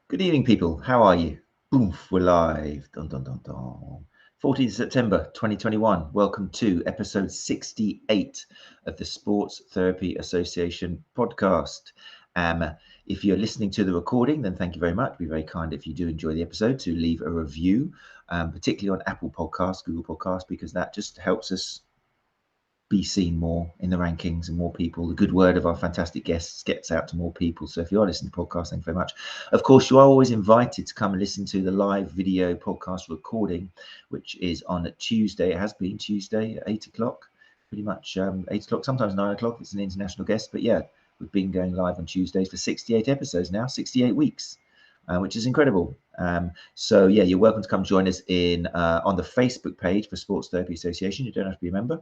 Good evening, people. How are you? Boom, we're live. Dun, dun, dun, dun. 14th September 2021. Welcome to episode 68 of the Sports Therapy Association podcast. If you're listening to the recording, then thank you very much. It'd be very kind if you do enjoy the episode to leave a review, particularly on Apple Podcasts, Google Podcasts, because that just helps us be seen more in the rankings and more people. The good word of our fantastic guests gets out to more people. So if you are listening to the podcast, thank you very much. Of course, you are always invited to come and listen to the live video podcast recording, which is on Tuesday. It has been Tuesday at 8 o'clock, pretty much 8 o'clock, sometimes 9 o'clock. It's an international guest, but yeah, we've been going live on Tuesdays for 68 episodes now, 68 weeks. Which is incredible. So yeah, you're welcome to come join us in on the Facebook page for Sports Therapy Association. You don't have to be a member,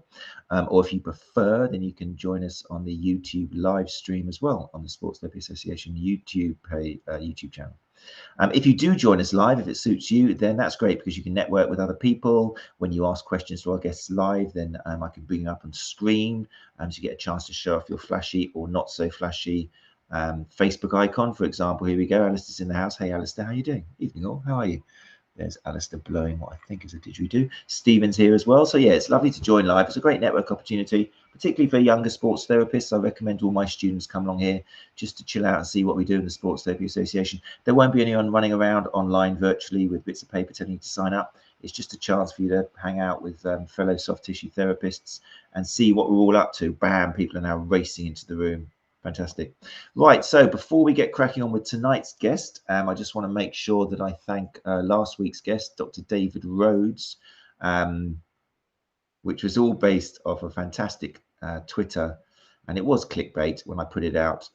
or if you prefer, then you can join us on the YouTube live stream as well on the Sports Therapy Association YouTube channel. If you do join us live, if it suits you, then that's great because you can network with other people. When you ask questions to our guests live, then I can bring you up on screen so you get a chance to show off your flashy or not so flashy Facebook icon, for example. Here we go. Alistair's in the house. Hey, Alistair, how are you doing? Evening all. How are you? There's Alistair blowing what I think is a didgeridoo. Stephen's here as well. So yeah, it's lovely to join live. It's a great network opportunity, particularly for younger sports therapists. I recommend all my students come along here just to chill out and see what we do in the Sports Therapy Association. There won't be anyone running around online virtually with bits of paper telling you to sign up. It's just a chance for you to hang out with fellow soft tissue therapists and see what we're all up to. Bam, people are now racing into the room. Fantastic. Right, so before we get cracking on with tonight's guest, I just want to make sure that I thank last week's guest, Dr. David Rhodes, which was all based off a fantastic Twitter, and it was clickbait when I put it out.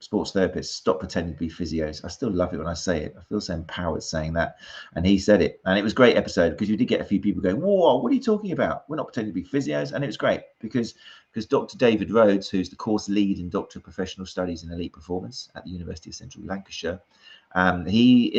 Sports therapists, stop pretending to be physios. I still love it when I say it. I feel so empowered saying that. And he said it. And it was a great episode because you did get a few people going, whoa, what are you talking about? We're not pretending to be physios. And it was great because Dr. David Rhodes, who's the course lead in Doctor of Professional Studies in Elite Performance at the University of Central Lancashire, he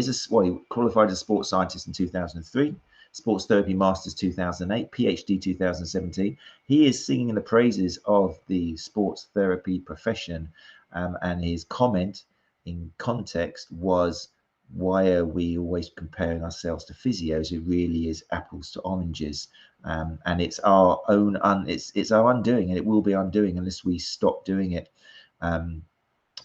qualified as a sports scientist in 2003. Sports Therapy Masters 2008, PhD 2017. He is singing in the praises of the sports therapy profession. And his comment in context was, why are we always comparing ourselves to physios? It really is apples to oranges. And it's our own, it's our undoing, and it will be undoing unless we stop doing it.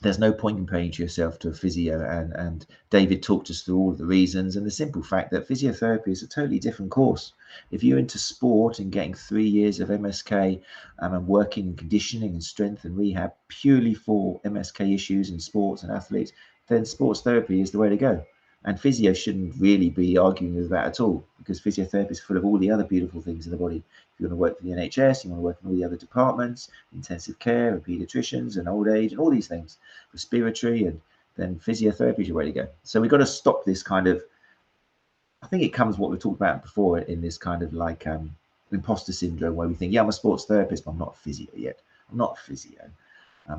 There's no point comparing yourself to a physio, and David talked us through all of the reasons and the simple fact that physiotherapy is a totally different course. If you're into sport and getting 3 years of MSK and working in conditioning and strength and rehab purely for MSK issues in sports and athletes, then sports therapy is the way to go. And physio shouldn't really be arguing with that at all, because physiotherapy is full of all the other beautiful things in the body. If you want to work for the NHS, you want to work in all the other departments, intensive care and paediatricians and old age and all these things, respiratory, and then physiotherapy is your way to go. So we've got to stop this kind of, I think it comes what we talked about before, in this kind of like imposter syndrome, where we think, yeah, I'm a sports therapist, but I'm not a physio yet. I'm not a physio.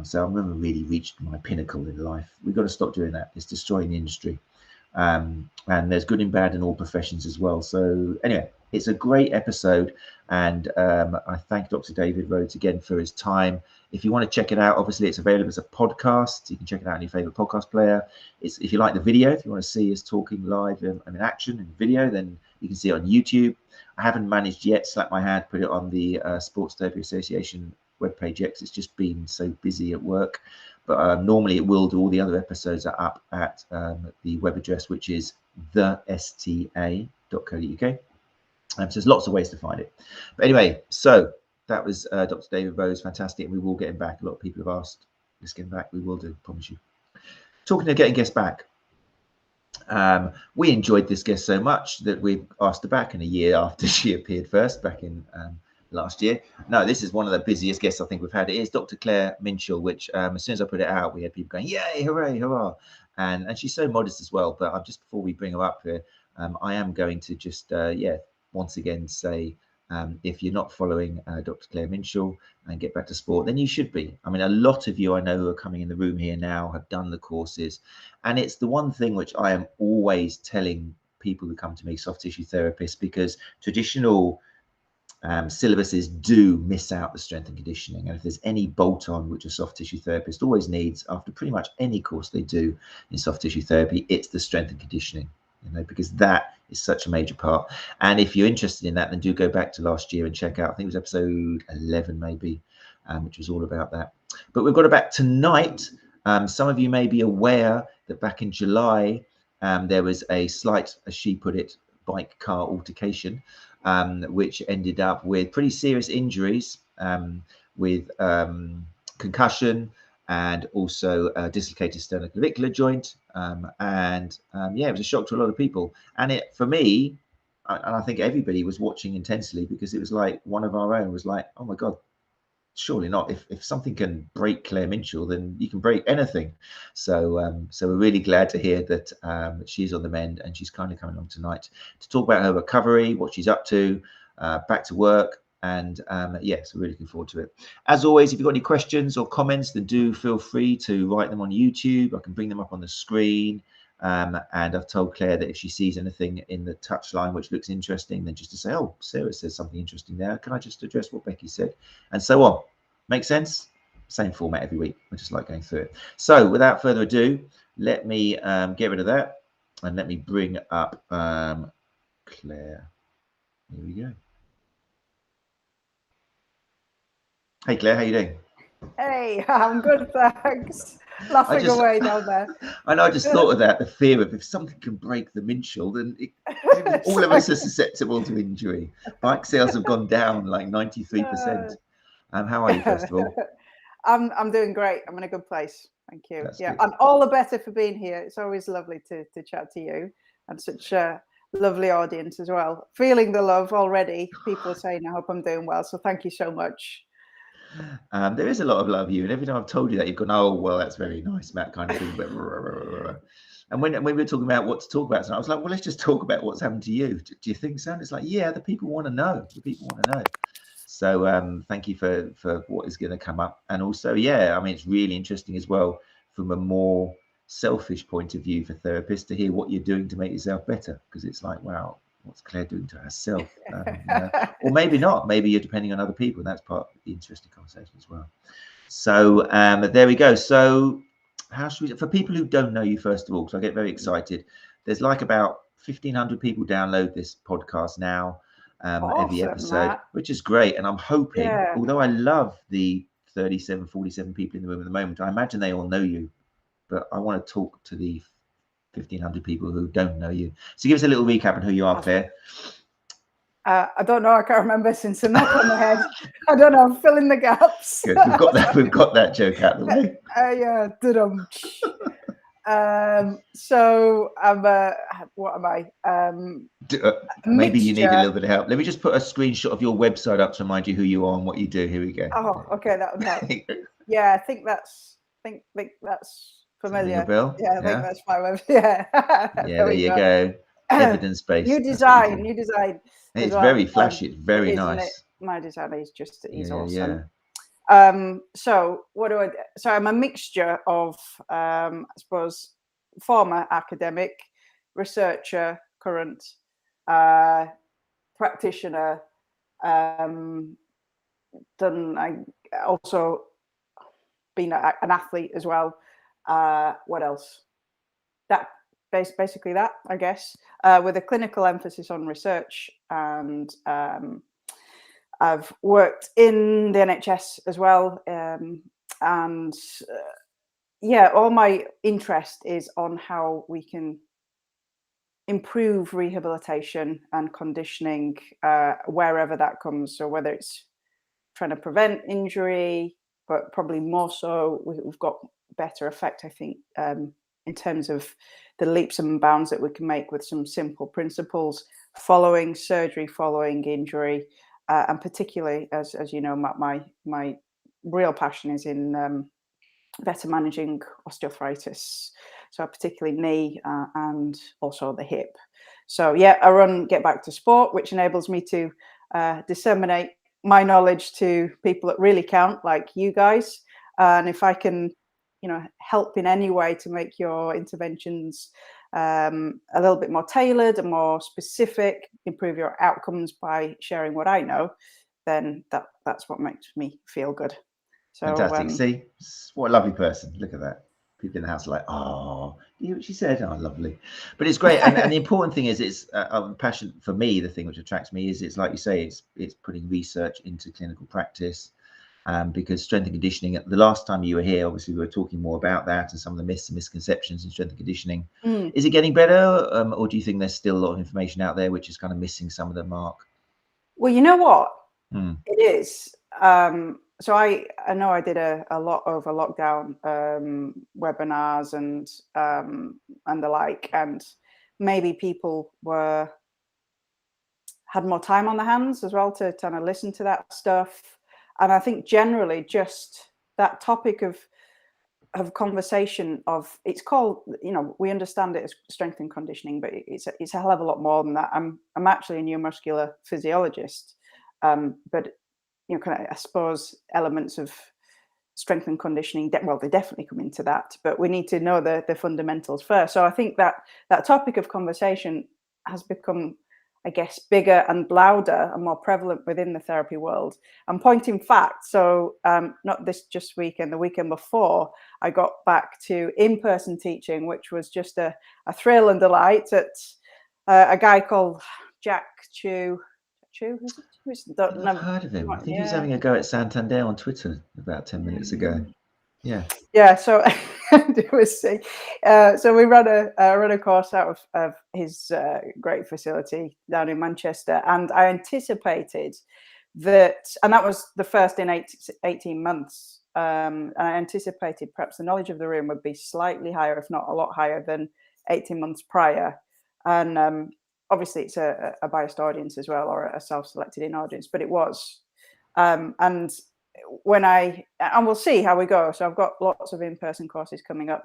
So I've never really reached my pinnacle in life. We've got to stop doing that. It's destroying the industry. And there's good and bad in all professions as well. So anyway, it's a great episode, and I thank Dr. David Rhodes again for his time. If you want to check it out, obviously it's available as a podcast. You can check it out on your favorite podcast player. If you like the video, if you want to see us talking live in action in video, then you can see it on YouTube. I haven't managed yet, slap my hand, put it on the Sports Therapy Association webpage yet, because it's just been so busy at work. But normally it will do. All the other episodes are up at the web address, which is thesta.co.uk. So there's lots of ways to find it. But anyway, so that was Dr. David Rhodes, fantastic. And we will get him back. A lot of people have asked, let's get him back. We will do, promise you. Talking of getting guests back, we enjoyed this guest so much that we've asked her back in a year after she appeared first, back in last year. No, this is one of the busiest guests I think we've had. It is Dr. Claire Minshull, which as soon as I put it out, we had people going, yay, hooray, hurrah. And she's so modest as well. But just before we bring her up here, I am going to just, once again say, if you're not following Dr. Claire Minshull and Get Back to Sport, then you should be. I mean, a lot of you I know who are coming in the room here now have done the courses. And it's the one thing which I am always telling people who come to me, soft tissue therapists, because traditional syllabuses do miss out the strength and conditioning. And if there's any bolt-on which a soft tissue therapist always needs after pretty much any course they do in soft tissue therapy, it's the strength and conditioning, because that is such a major part. And if you're interested in that, then do go back to last year and check out, I think it was episode 11 maybe, which was all about that. But we've got it back tonight. Some of you may be aware that back in July, there was a slight, as she put it, bike car altercation, which ended up with pretty serious injuries, with concussion and also a dislocated sternoclavicular joint. Yeah, it was a shock to a lot of people. And it, for me, and I think everybody was watching intensely, because it was like one of our own was like, oh my God, surely not. If something can break Claire Minshull, then you can break anything. So so we're really glad to hear that she's on the mend, and she's kind of coming on tonight to talk about her recovery, what she's up to, back to work. And yeah, so we're looking forward to it. As always, if you've got any questions or comments, then do feel free to write them on YouTube. I can bring them up on the screen. And I've told Claire that if she sees anything in the touchline which looks interesting, then just to say, oh, Sarah says something interesting there. Can I just address what Becky said? And so on. Make sense? Same format every week. I just like going through it. So without further ado, let me get rid of that, and let me bring up Claire. Here we go. Hey Claire, how you doing? Hey, I'm good, thanks. Laughing away down there. I know, I just thought of that, the fear of if something can break the Minshull, then all of us are susceptible to injury. Bike sales have gone down like 93%. How are you, first of all? I'm doing great. I'm in a good place. Thank you. That's yeah, good. I'm all the better for being here. It's always lovely to chat to you, and such a lovely audience as well. Feeling the love already. People are saying, I hope I'm doing well. So thank you so much. There is a lot of love you, and every time I've told you that, you've gone, oh well, that's very nice, Matt, kind of thing. But and when we were talking about what to talk about tonight, I was like, well, let's just talk about what's happened to you. Do you think so? And it's like, yeah, the people want to know. The people want to know. So thank you for what is going to come up. And also, yeah, I mean, it's really interesting as well from a more selfish point of view for therapists to hear what you're doing to make yourself better, because it's like, wow, what's Claire doing to herself? Or maybe not. Maybe you're depending on other people. And that's part of the interesting conversation as well. So there we go. So how should we, for people who don't know you, first of all, because I get very excited, there's like about 1,500 people download this podcast now. Awesome, every episode, Matt. which is great. And I'm hoping, although I love the 37, 47 people in the room at the moment, I imagine they all know you, but I want to talk to the 1,500 people who don't know you. So give us a little recap on who you are, Claire. I don't know. I can't remember since I'm not on the head. I don't know. I'm filling the gaps. Good. We've got that joke out of the way. Yeah. So I'm what am I? Maybe you need a little bit of help. Let me just put a screenshot of your website up to remind you who you are and what you do. Here we go. Oh, okay, that would help. Yeah, I think that's familiar. Bill? Yeah, I think that's my website. Yeah. Yeah, there you go. Evidence-based. New design. It's very flashy. It's very nice. It? My design is just awesome. Yeah. So what do I do? So I'm a mixture of I suppose former academic, researcher, current practitioner, I also been an athlete as well. What else? That basically that, I guess, with a clinical emphasis on research. And I've worked in the NHS as well. Yeah, all my interest is on how we can improve rehabilitation and conditioning wherever that comes. So whether it's trying to prevent injury, but probably more so, we've got better effect, I think, in terms of the leaps and bounds that we can make with some simple principles following surgery, following injury, and particularly, as you know, my real passion is in better managing osteoarthritis, so particularly knee and also the hip. So yeah, I run Get Back to Sport, which enables me to disseminate my knowledge to people that really count, like you guys. And if I can, help in any way to make your interventions a little bit more tailored and more specific, improve your outcomes by sharing what I know, then that's what makes me feel good. So fantastic. See, what a lovely person. Look at that. People in the house are like, oh, she said, oh, lovely. But it's great. And the important thing is, it's passion for me. The thing which attracts me is, it's like you say, it's putting research into clinical practice. Because strength and conditioning, the last time you were here, obviously we were talking more about that and some of the myths and misconceptions in strength and conditioning. Is it getting better, or do you think there's still a lot of information out there which is kind of missing some of the mark? Well, you know what? It is. So I know I did a lot over lockdown webinars and the like, and maybe people had more time on their hands as well to kind of listen to that stuff. And I think generally just that topic of conversation of, it's called, we understand it as strength and conditioning, but it's a hell of a lot more than that. I'm actually a neuromuscular physiologist, but kind of, I suppose, elements of strength and conditioning, well, they definitely come into that, but we need to know the fundamentals first. So I think that topic of conversation has become, I guess, bigger and louder and more prevalent within the therapy world. And point in fact, so not this just weekend, the weekend before, I got back to in-person teaching, which was just a thrill and delight at a guy called Jack Chu. I've heard of him. I think he was having a go at Santander on Twitter about 10 minutes ago. Yeah. So it was. So we run a course out of his great facility down in Manchester, and I anticipated that, and that was the first in 18 months. And I anticipated perhaps the knowledge of the room would be slightly higher, if not a lot higher, than 18 months prior. And obviously, it's a biased audience as well, or a self-selected in audience, but it was. And we'll see how we go. So I've got lots of in-person courses coming up.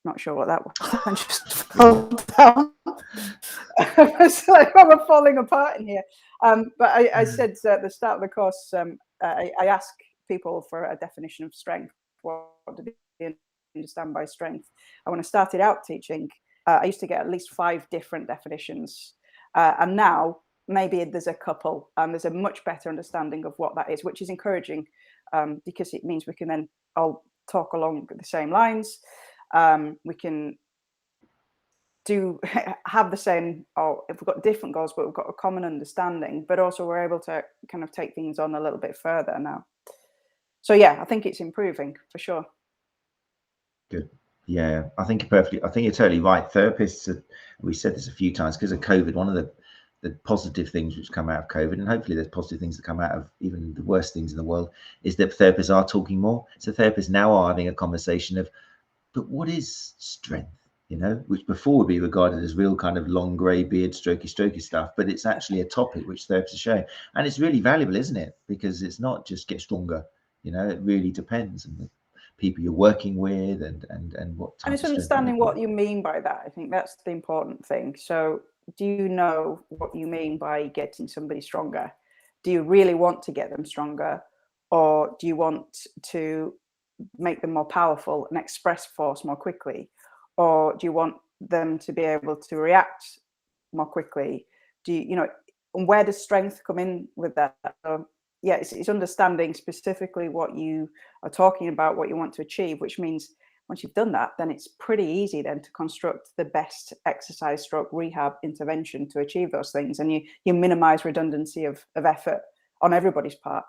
Not sure what that was. I just fell down. It's like I'm falling apart in here. But I said at the start of the course, I ask people for a definition of strength. What do they understand by strength? And when I started out teaching, I used to get at least 5 different definitions. And now maybe there's a couple, and there's a much better understanding of what that is, which is encouraging, because it means we can then all talk along the same lines. We can have the same, or if we've got different goals, but we've got a common understanding, but also we're able to kind of take things on a little bit further now. So yeah, I think it's improving for sure. Good. Yeah, I think you're totally right. Therapists, we said this a few times, because of COVID, one of the positive things which come out of COVID, and hopefully there's positive things that come out of even the worst things in the world, is that therapists are talking more. So therapists now are having a conversation of, but what is strength? Which before would be regarded as real kind of long grey beard, strokey stuff, but it's actually a topic which therapists are showing. And it's really valuable, isn't it? Because it's not just get stronger, it really depends on the people you're working with and what type and it's of understanding what you mean by that. I think that's the important thing. So do you know what you mean by getting somebody stronger? Do you really want to get them stronger, or do you want to make them more powerful and express force more quickly? Or do you want them to be able to react more quickly? And where does strength come in with that? So, yeah, it's understanding specifically what you are talking about, what you want to achieve, which means once you've done that, then it's pretty easy then to construct the best exercise stroke rehab intervention to achieve those things. And you minimize redundancy of effort on everybody's part.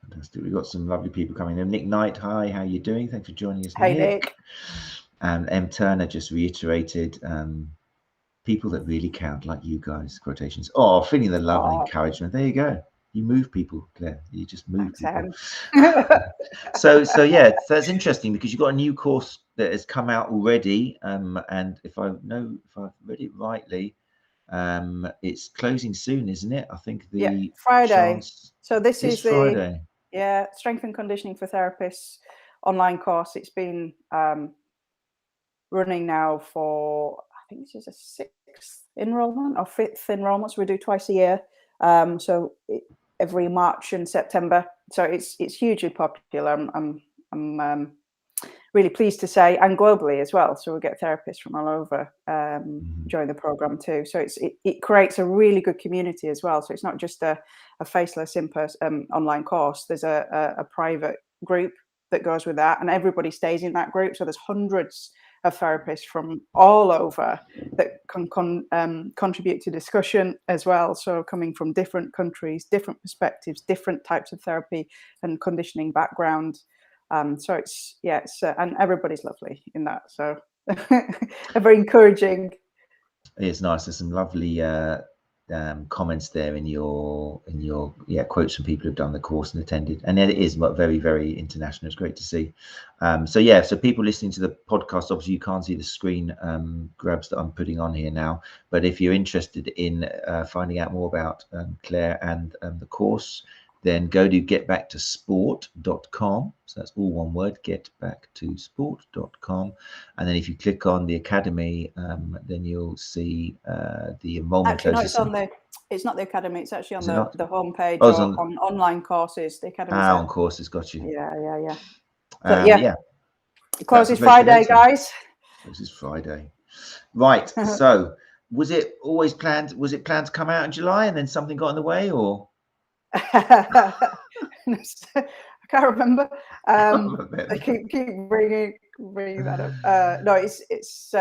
Fantastic. We've got some lovely people coming in. Nick Knight, hi, how are you doing? Thanks for joining us. Hey, Nick. And M. Turner just reiterated, people that really count, like you guys, quotations. Oh, feeling the love and encouragement. There you go. You move people, Claire. You just move people. So yeah, that's interesting, because you've got a new course that has come out already. And if I've read it rightly, it's closing soon, isn't it? I think Friday. So this is Friday. Strength and Conditioning for Therapists online course. It's been running now for, I think this is a 6th enrollment or 5th enrollment. So we do twice a year. So every March and September. So it's hugely popular. I'm really pleased to say, and globally as well. So we get therapists from all over join the program too. So it creates a really good community as well. So it's not just a faceless in-person online course. There's a private group that goes with that, and everybody stays in that group. So there's hundreds of therapists from all over that can contribute to discussion as well. So coming from different countries, different perspectives, different types of therapy and conditioning background. So it's and everybody's lovely in that. So very encouraging. It's nice. There's some lovely comments there in your quotes from people who've done the course and attended, and it is very, very international. It's great to see. So people listening to the podcast, obviously you can't see the screen grabs that I'm putting on here now, but if you're interested in finding out more about Claire and the course, then go to getbacktosport.com. So that's all one word, getbacktosport.com. And then if you click on the academy, then you'll see the enrollment. Actually, no, it's not the academy. It's actually on the homepage on online courses. The academy. On courses, got you. Yeah. So, It closes Friday, guys. Closes Friday. Right. So was it always planned? Was it planned to come out in July and then something got in the way, or? I can't remember. I keep bringing that up. No, it's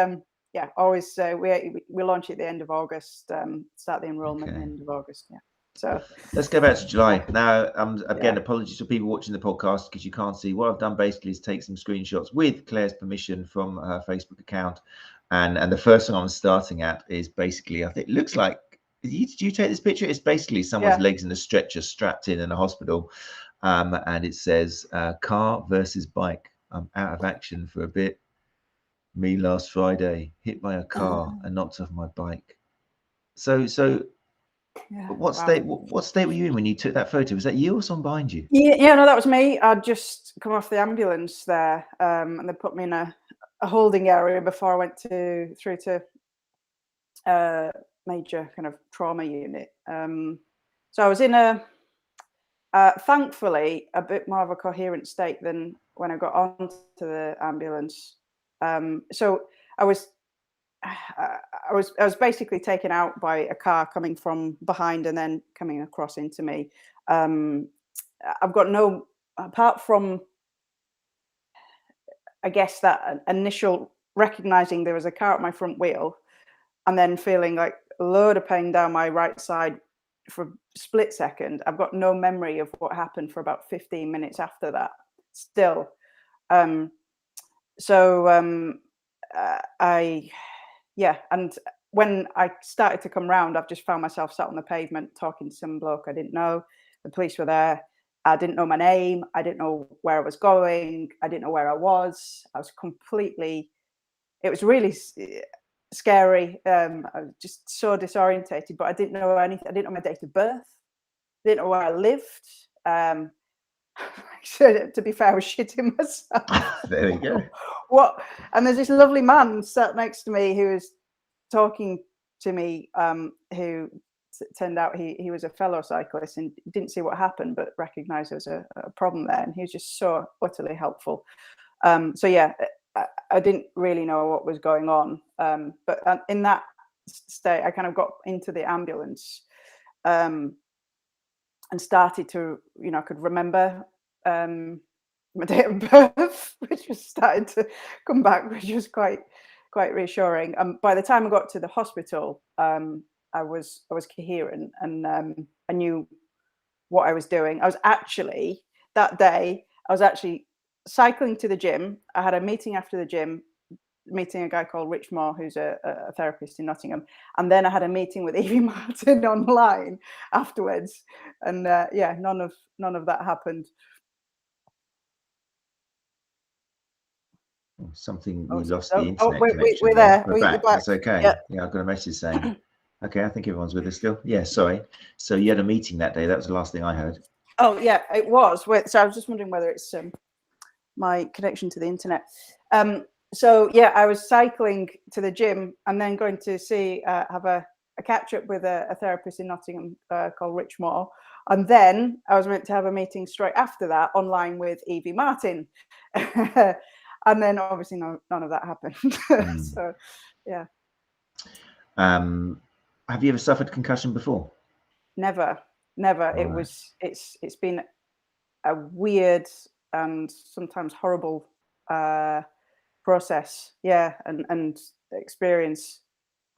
always we launch at the end of August. Start the enrollment at the end of August. Yeah. So let's go back to July now. Again, apologies for people watching the podcast because you can't see. What I've done basically is take some screenshots with Claire's permission from her Facebook account, and the first one I'm starting at is basically, I think it looks like. Did you take this picture? It's basically someone's legs in a stretcher strapped in a hospital. And it says, car versus bike. I'm out of action for a bit. Me last Friday, hit by a car and knocked off my bike. So what state were you in when you took that photo? Was that you or someone behind you? Yeah, no, that was me. I'd just come off the ambulance there, and they put me in a holding area before I went through to major kind of trauma unit. So I was in thankfully a bit more of a coherent state than when I got onto the ambulance. So I was basically taken out by a car coming from behind and then coming across into me. I've got no, apart from, I guess, that initial recognizing there was a car at my front wheel, and then feeling like a load of pain down my right side for a split second. I've got no memory of what happened for about 15 minutes after that still. And when I started to come round, I've just found myself sat on the pavement talking to some bloke I didn't know. The police were there. I didn't know my name. I didn't know where I was going. I didn't know where I was. I was completely, it was really scary. I was just so disorientated, but I didn't know anything. I didn't know my date of birth. I didn't know where I lived. So, to be fair, I was shitting myself. There we go. What? And there's this lovely man sat next to me who was talking to me, who turned out he was a fellow cyclist and didn't see what happened, but recognized there was a problem there. And he was just so utterly helpful. I didn't really know what was going on. But in that state, I kind of got into the ambulance and started to, I could remember my date of birth, which was starting to come back, which was quite reassuring. By the time I got to the hospital, I was coherent and I knew what I was doing. I was actually cycling to the gym. I had a meeting after the gym, meeting a guy called Rich Moore, who's a therapist in Nottingham, and then I had a meeting with Evie Martin online afterwards, and none of that happened. Something we lost the internet connection. We're there. We're back. That's okay. Yeah, I've got a message saying, okay, I think everyone's with us still. Yeah, sorry. So you had a meeting that day. That was the last thing I heard. Oh yeah, it was. So I was just wondering whether it's my connection to the internet. I was cycling to the gym and then going to have a catch up with a therapist in Nottingham called Rich Moore. And then I was meant to have a meeting straight after that online with Evie Martin. And then obviously none of that happened. So, yeah. Have you ever suffered concussion before? Never. Right. It's been a weird and sometimes horrible process. Yeah. And experience.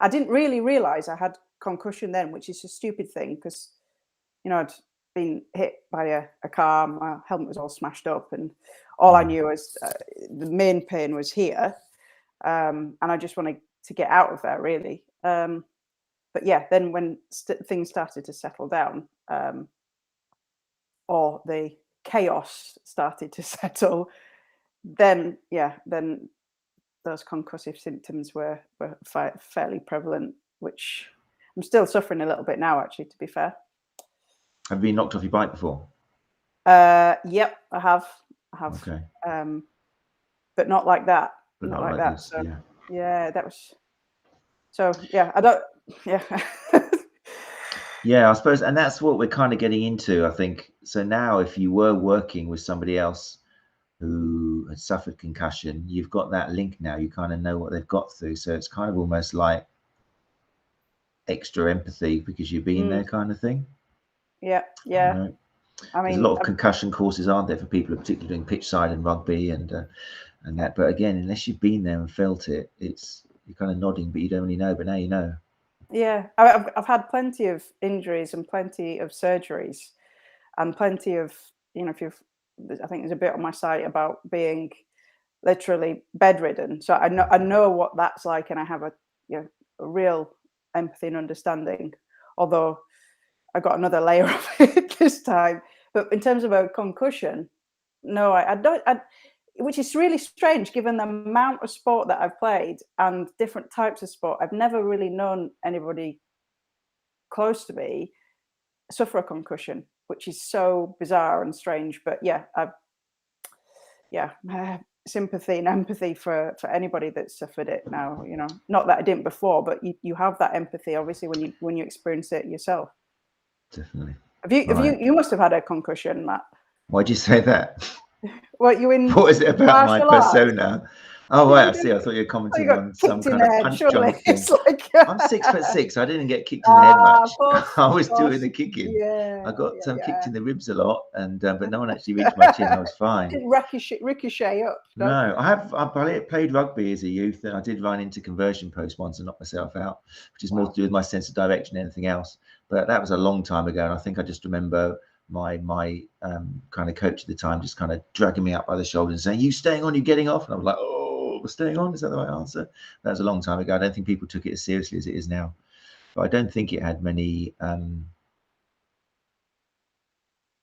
I didn't really realize I had concussion then, which is a stupid thing because, I'd been hit by a car, my helmet was all smashed up, and all I knew was the main pain was here. And I just wanted to get out of there, really. But yeah, then when things started to settle down, or the chaos started to settle, then those concussive symptoms were fairly prevalent, which I'm still suffering a little bit now, actually, to be fair. Have you been knocked off your bike before? Yep, I have. Okay. But not like that. But Not not like like that. this. So Yeah. yeah, that was. So yeah, I don't. Yeah. Yeah, I suppose, and that's what we're kind of getting into, I think. So now, if you were working with somebody else who had suffered concussion, you've got that link now. You kind of know what they've got through. So it's kind of almost like extra empathy because you've been there, kind of thing. Yeah. You know? I There's a mean, lot of concussion courses, aren't there, for people, particularly doing pitch side and rugby and that. But again, unless you've been there and felt it, you're kind of nodding, but you don't really know. But now you know. yeah, I've had plenty of injuries and plenty of surgeries, and plenty of I think there's a bit on my site about being literally bedridden. So I know what that's like, and I have a a real empathy and understanding. Although I got another layer of it this time. But in terms of a concussion, no, I don't. Which is really strange, given the amount of sport that I've played and different types of sport. I've never really known anybody close to me suffer a concussion, which is so bizarre and strange. But yeah, sympathy and empathy for anybody that's suffered it now. Not that I didn't before, but you have that empathy obviously when you experience it yourself. Definitely. You must have had a concussion, Matt. Why'd you say that? What, you in What is it about my martial arts? persona? Oh, right, I see. I thought you were You commenting got on some kicked in kind the of head, punch surely. drunk thing. It's like I'm 6'6". I didn't get kicked in the head much. of course, I was of course. doing the kicking. Yeah, I got yeah. kicked in the ribs a lot, and but no one actually reached my chin. I was fine. Didn't ricochet up. No, I played rugby as a youth, and I did run into conversion post once and knock myself out, which is more to do with my sense of direction than anything else. But that was a long time ago, and I think I just remember my kind of coach at the time just kind of dragging me up by the shoulder and saying, "You staying on? You getting off?" And I was like, "Oh, we're staying on. Is that the right answer?" That was a long time ago. I don't think people took it as seriously as it is now, but I don't think it had many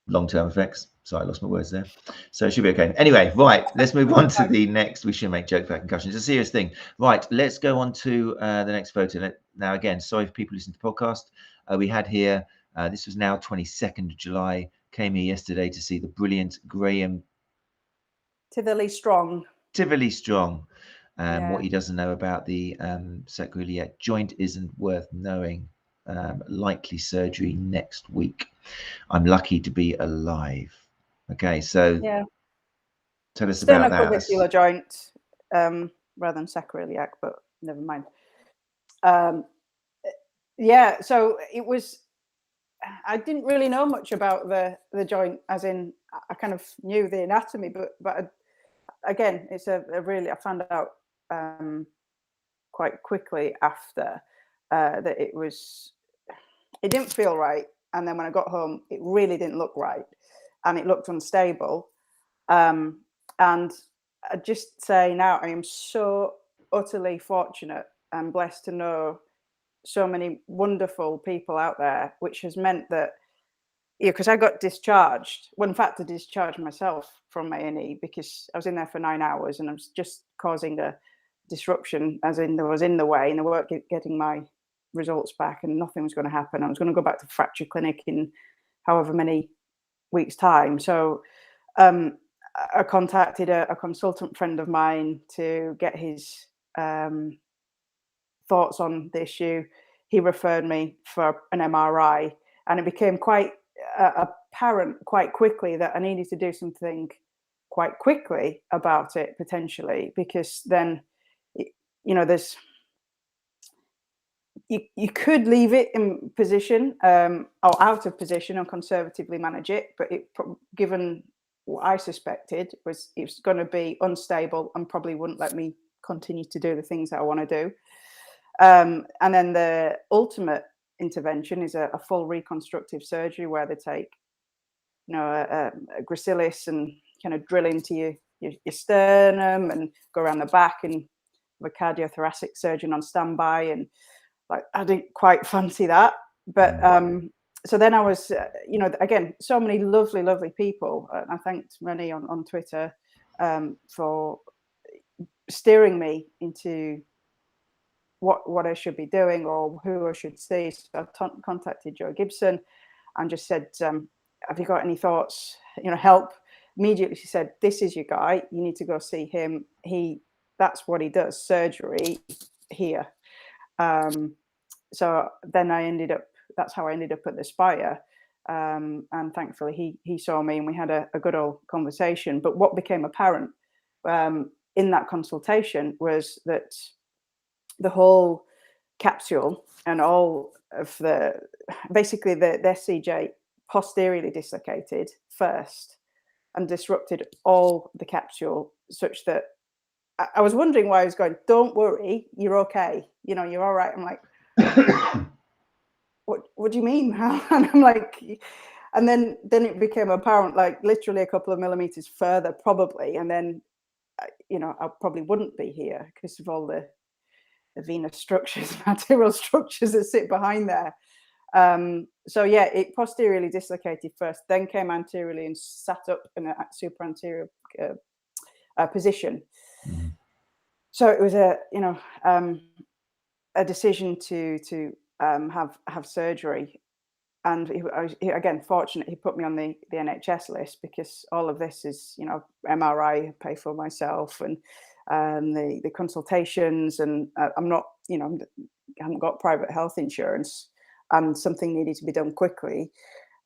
long-term effects. Sorry, I lost my words there. So it should be okay. Anyway, right, let's move on to the next. We should make joke about concussion. It's a serious thing. Right, let's go on to the next photo. Now, again, sorry for people listening to the podcast. We had here, this was now 22nd of July, came here yesterday to see the brilliant Graham Tivoli Strong. What he doesn't know about the sacroiliac joint isn't worth knowing. Likely surgery next week. I'm lucky to be alive. Okay, so tell us about that. Sternoclavicular joint, rather than sacroiliac, but never mind. So it was. I didn't really know much about the joint, as in I kind of knew the anatomy, but again, it's I found out quite quickly after that it didn't feel right, and then when I got home, it really didn't look right, and it looked unstable, and I just say now I am so utterly fortunate and blessed to know so many wonderful people out there, which has meant that because I got discharged. Well, in fact, I discharged myself from my A&E because I was in there for 9 hours and I was just causing a disruption, as in there was in the way, and they weren't getting my results back, and nothing was going to happen. I was going to go back to fracture clinic in however many weeks' time. So I contacted a consultant friend of mine to get his thoughts on the issue. He referred me for an MRI, and it became quite apparent quite quickly that I needed to do something quite quickly about it, potentially, because then, there's, you could leave it in position, or out of position, and conservatively manage it, but given what I suspected was it was going to be unstable and probably wouldn't let me continue to do the things that I want to do. And then the ultimate intervention is a full reconstructive surgery where they take, a gracilis and kind of drill into your sternum and go around the back, and have a cardiothoracic surgeon on standby. And like, I didn't quite fancy that. But so then I was, again, so many lovely people. I thanked many on Twitter for steering me into what I should be doing or who I should see. So I contacted Joe Gibson and just said, have you got any thoughts? Help. Immediately she said, this is your guy. You need to go see him. That's what he does, surgery here. So then that's how I ended up at the Spire. And thankfully he saw me and we had a good old conversation. But what became apparent in that consultation was that the whole capsule and all of basically the SCJ posteriorly dislocated first and disrupted all the capsule, such that I was wondering why I was going, don't worry, you're okay. You're all right. I'm like, what do you mean? And I'm like, and then it became apparent, like literally a couple of millimeters further, probably. And then, I probably wouldn't be here because of all the venous structures, arterial structures that sit behind there. So yeah, it posteriorly dislocated first, then came anteriorly and sat up in a super anterior position. Mm-hmm. So it was a decision to have surgery. And again, fortunate he put me on the NHS list, because all of this is, MRI I pay for myself, and the consultations, and I'm not, I haven't got private health insurance, and something needed to be done quickly.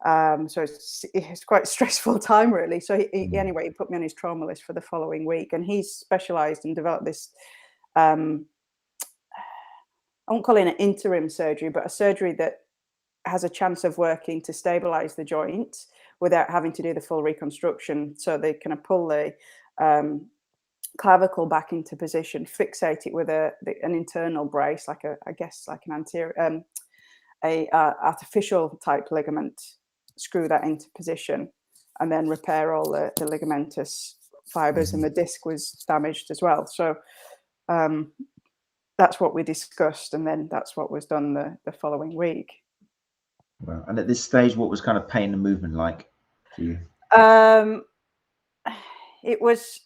So it's quite a stressful time, really. So anyway, he put me on his trauma list for the following week, and he's specialised and developed this. I won't call it an interim surgery, but a surgery that has a chance of working to stabilize the joint without having to do the full reconstruction. So they kind of pull the clavicle back into position, fixate it with an internal brace, like an anterior, artificial type ligament, screw that into position, and then repair all the ligamentous fibers. And the disc was damaged as well. So that's what we discussed, and then that's what was done the following week. Wow. And at this stage, what was kind of pain and movement like for you? It was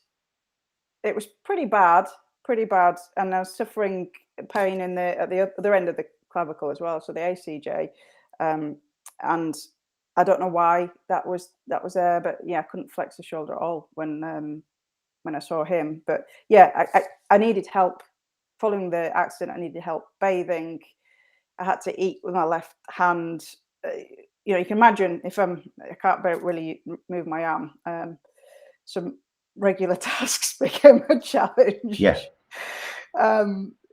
pretty bad, and I was suffering pain at the other end of the clavicle as well, so the ACJ, and I don't know why that was there, but yeah, I couldn't flex the shoulder at all when I saw him. But yeah, I needed help following the accident. I needed help bathing. I had to eat with my left hand. You can imagine if I can't really move my arm. Some regular tasks became a challenge. Yeah.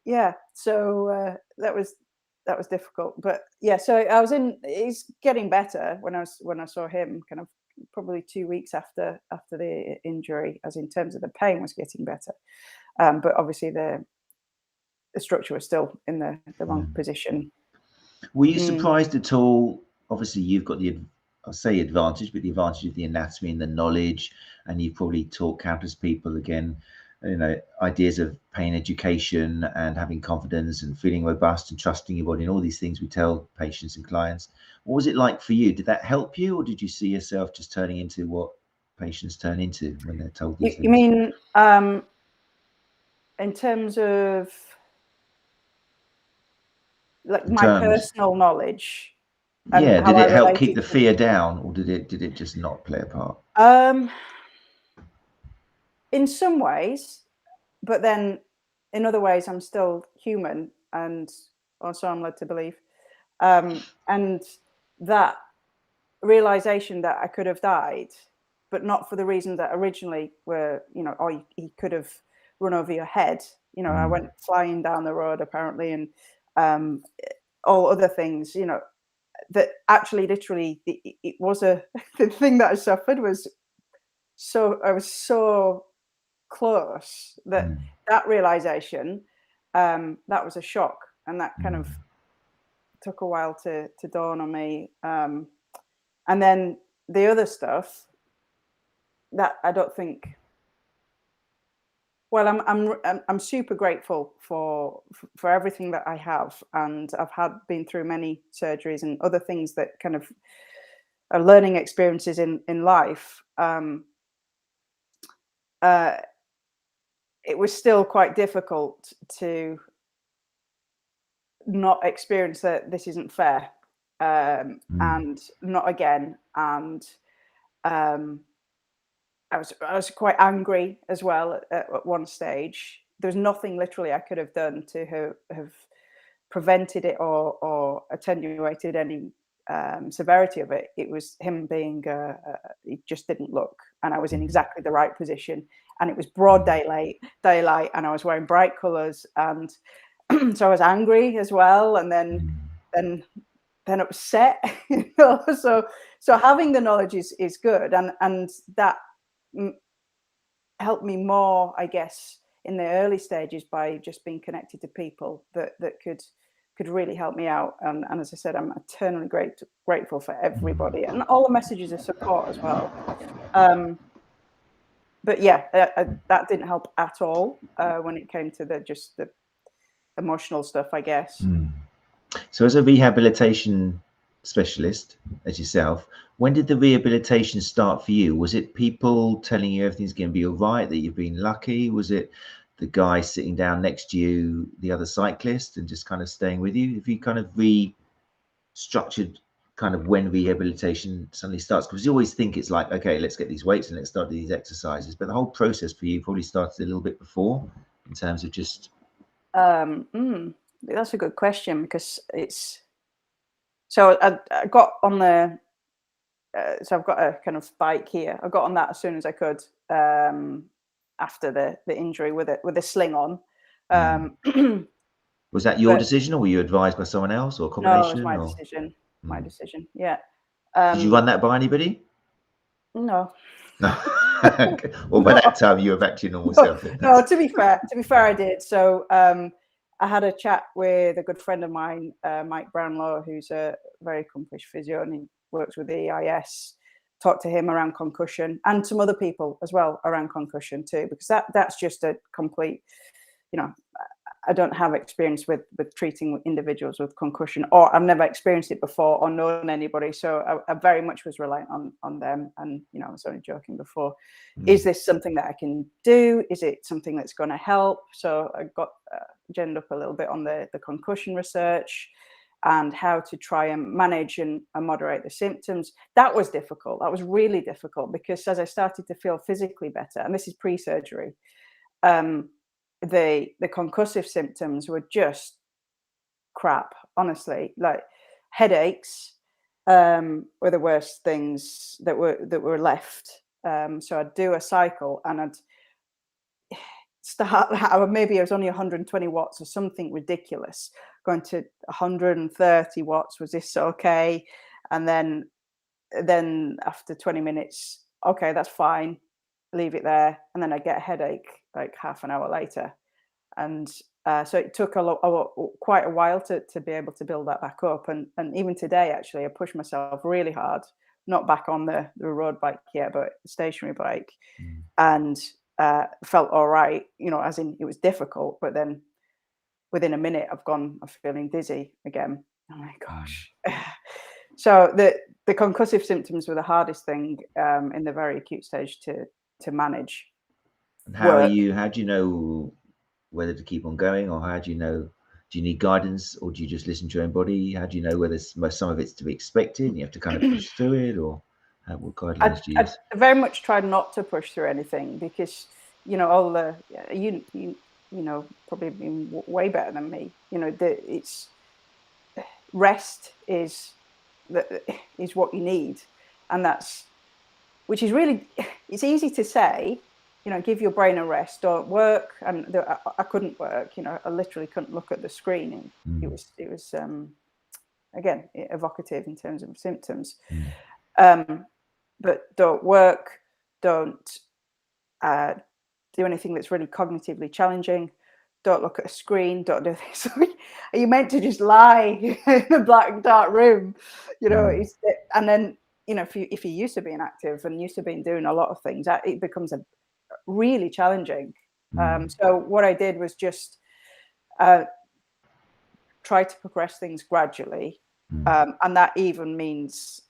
Yeah. So that was difficult. But yeah, so he's getting better when I saw him, kind of probably 2 weeks after the injury, as in terms of the pain was getting better. But obviously the structure was still in the wrong position. Were you surprised at all? Obviously, you've got I'll say advantage, but the advantage of the anatomy and the knowledge, and you've probably taught countless people, again, ideas of pain education and having confidence and feeling robust and trusting your body and all these things we tell patients and clients. What was it like for you? Did that help you, or did you see yourself just turning into what patients turn into when they're told these things? You mean in terms of like my personal knowledge? Yeah, did it help keep the fear down, or did it just not play a part? In some ways, but then in other ways I'm still human, and also I'm led to believe, and that realization that I could have died, but not for the reasons that originally were, or he could have run over your head. I went flying down the road apparently, and all other things, that actually literally it was the thing that I suffered was I was so close that realization, that was a shock, and that kind of took a while to dawn on me. And then the other stuff that I don't think. Well, I'm super grateful for everything that I have, and I've been through many surgeries and other things that kind of are learning experiences in life. Uh, it was still quite difficult to not experience that this isn't fair, and not again. And I was quite angry as well at one stage. There was nothing literally I could have done to have prevented it or attenuated any severity of it. It was him being, he just didn't look, and I was in exactly the right position, and it was broad daylight, and I was wearing bright colours, and so I was angry as well, and then upset. So having the knowledge is good, and that helped me more, I guess, in the early stages by just being connected to people that could really help me out. And as I said, I'm eternally grateful for everybody and all the messages of support as well. But yeah, that didn't help at all when it came to the emotional stuff, I guess. So as a rehabilitation specialist, as yourself, when did the rehabilitation start for you? Was it people telling you everything's going to be all right, that you've been lucky? Was it the guy sitting down next to you, the other cyclist, and just kind of staying with you? Have you kind of restructured kind of when rehabilitation suddenly starts? Because you always think it's like, okay, let's get these weights and let's start these exercises. But the whole process for you probably started a little bit before in terms of just... That's a good question, because it's... So I got on the... so I've got a kind of bike here. I got on that as soon as I could after the injury with a sling on. Was that your decision, or were you advised by someone else, or a No, it was combination? my Or decision. My decision. Yeah. did you run that by anybody? No. No. Well, by that time you were back to your normal self. No. To be fair, I did. So I had a chat with a good friend of mine, Mike Brownlow, who's a very accomplished physio, and he works with the EIS. Talked to him around concussion, and some other people as well around concussion too, because that's just a complete, I don't have experience with treating individuals with concussion, or I've never experienced it before or known anybody. So I very much was reliant on them. And, I was only joking before. Is this something that I can do? Is it something that's going to help? So I got genned up a little bit on the concussion research and how to try and manage and moderate the symptoms. That was difficult. That was really difficult, because as I started to feel physically better, and this is pre-surgery, the concussive symptoms were just crap, honestly. Like headaches were the worst things that were left. So I'd do a cycle and I'd start, maybe it was only 120 watts or something ridiculous, going to 130 watts. Was this okay? And then after 20 minutes, okay, that's fine, leave it there. And then I get a headache like half an hour later. And so it took quite a while to be able to build that back up. And even today, actually, I pushed myself really hard, not back on the road bike yet, but the stationary bike, and felt all right, as in it was difficult. But then within a minute, I'm feeling dizzy again. Oh my gosh. So the concussive symptoms were the hardest thing in the very acute stage to manage. And how do you know whether to keep on going, or how do you know? Do you need guidance, or do you just listen to your own body? How do you know whether some of it's to be expected and you have to kind of push through it, or what guidelines do you use? I very much tried not to push through anything, because all the probably been way better than me. It's rest is that is what you need. And which is really, it's easy to say, give your brain a rest, don't work. And I couldn't work, I literally couldn't look at the screen. And it was again, evocative in terms of symptoms. But don't work, don't do anything that's really cognitively challenging. Don't look at a screen. Don't do this. Are you meant to just lie in a black dark room? And then if you're used to being active and used to doing a lot of things, it becomes really challenging. So what I did was just try to progress things gradually, and that even means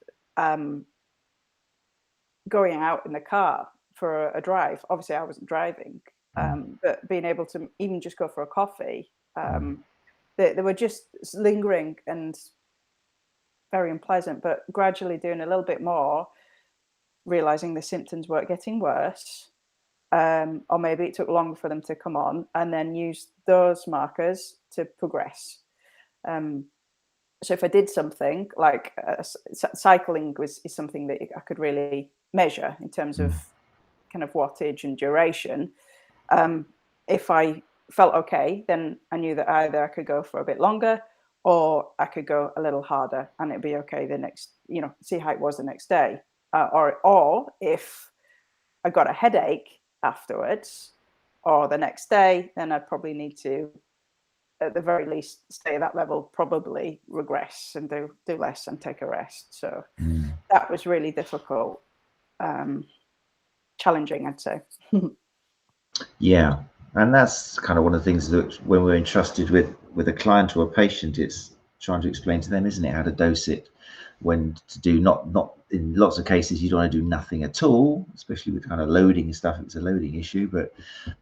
going out in the car for a drive. Obviously I wasn't driving, but being able to even just go for a coffee, they were just lingering and very unpleasant, but gradually doing a little bit more, realizing the symptoms weren't getting worse, or maybe it took longer for them to come on, and then use those markers to progress. So if I did something like cycling is something that I could really measure in terms of kind of wattage and duration. If I felt okay, then I knew that either I could go for a bit longer or I could go a little harder, and it'd be okay the next, see how it was the next day. Or if I got a headache afterwards or the next day, then I'd probably need to, at the very least, stay at that level, probably regress and do less and take a rest. So that was really difficult, challenging, I'd say. Yeah, and that's kind of one of the things that when we're entrusted with a client or a patient, it's trying to explain to them, isn't it, how to dose it, when to do not in lots of cases you don't want to do nothing at all, especially with kind of loading and stuff. It's a loading issue, but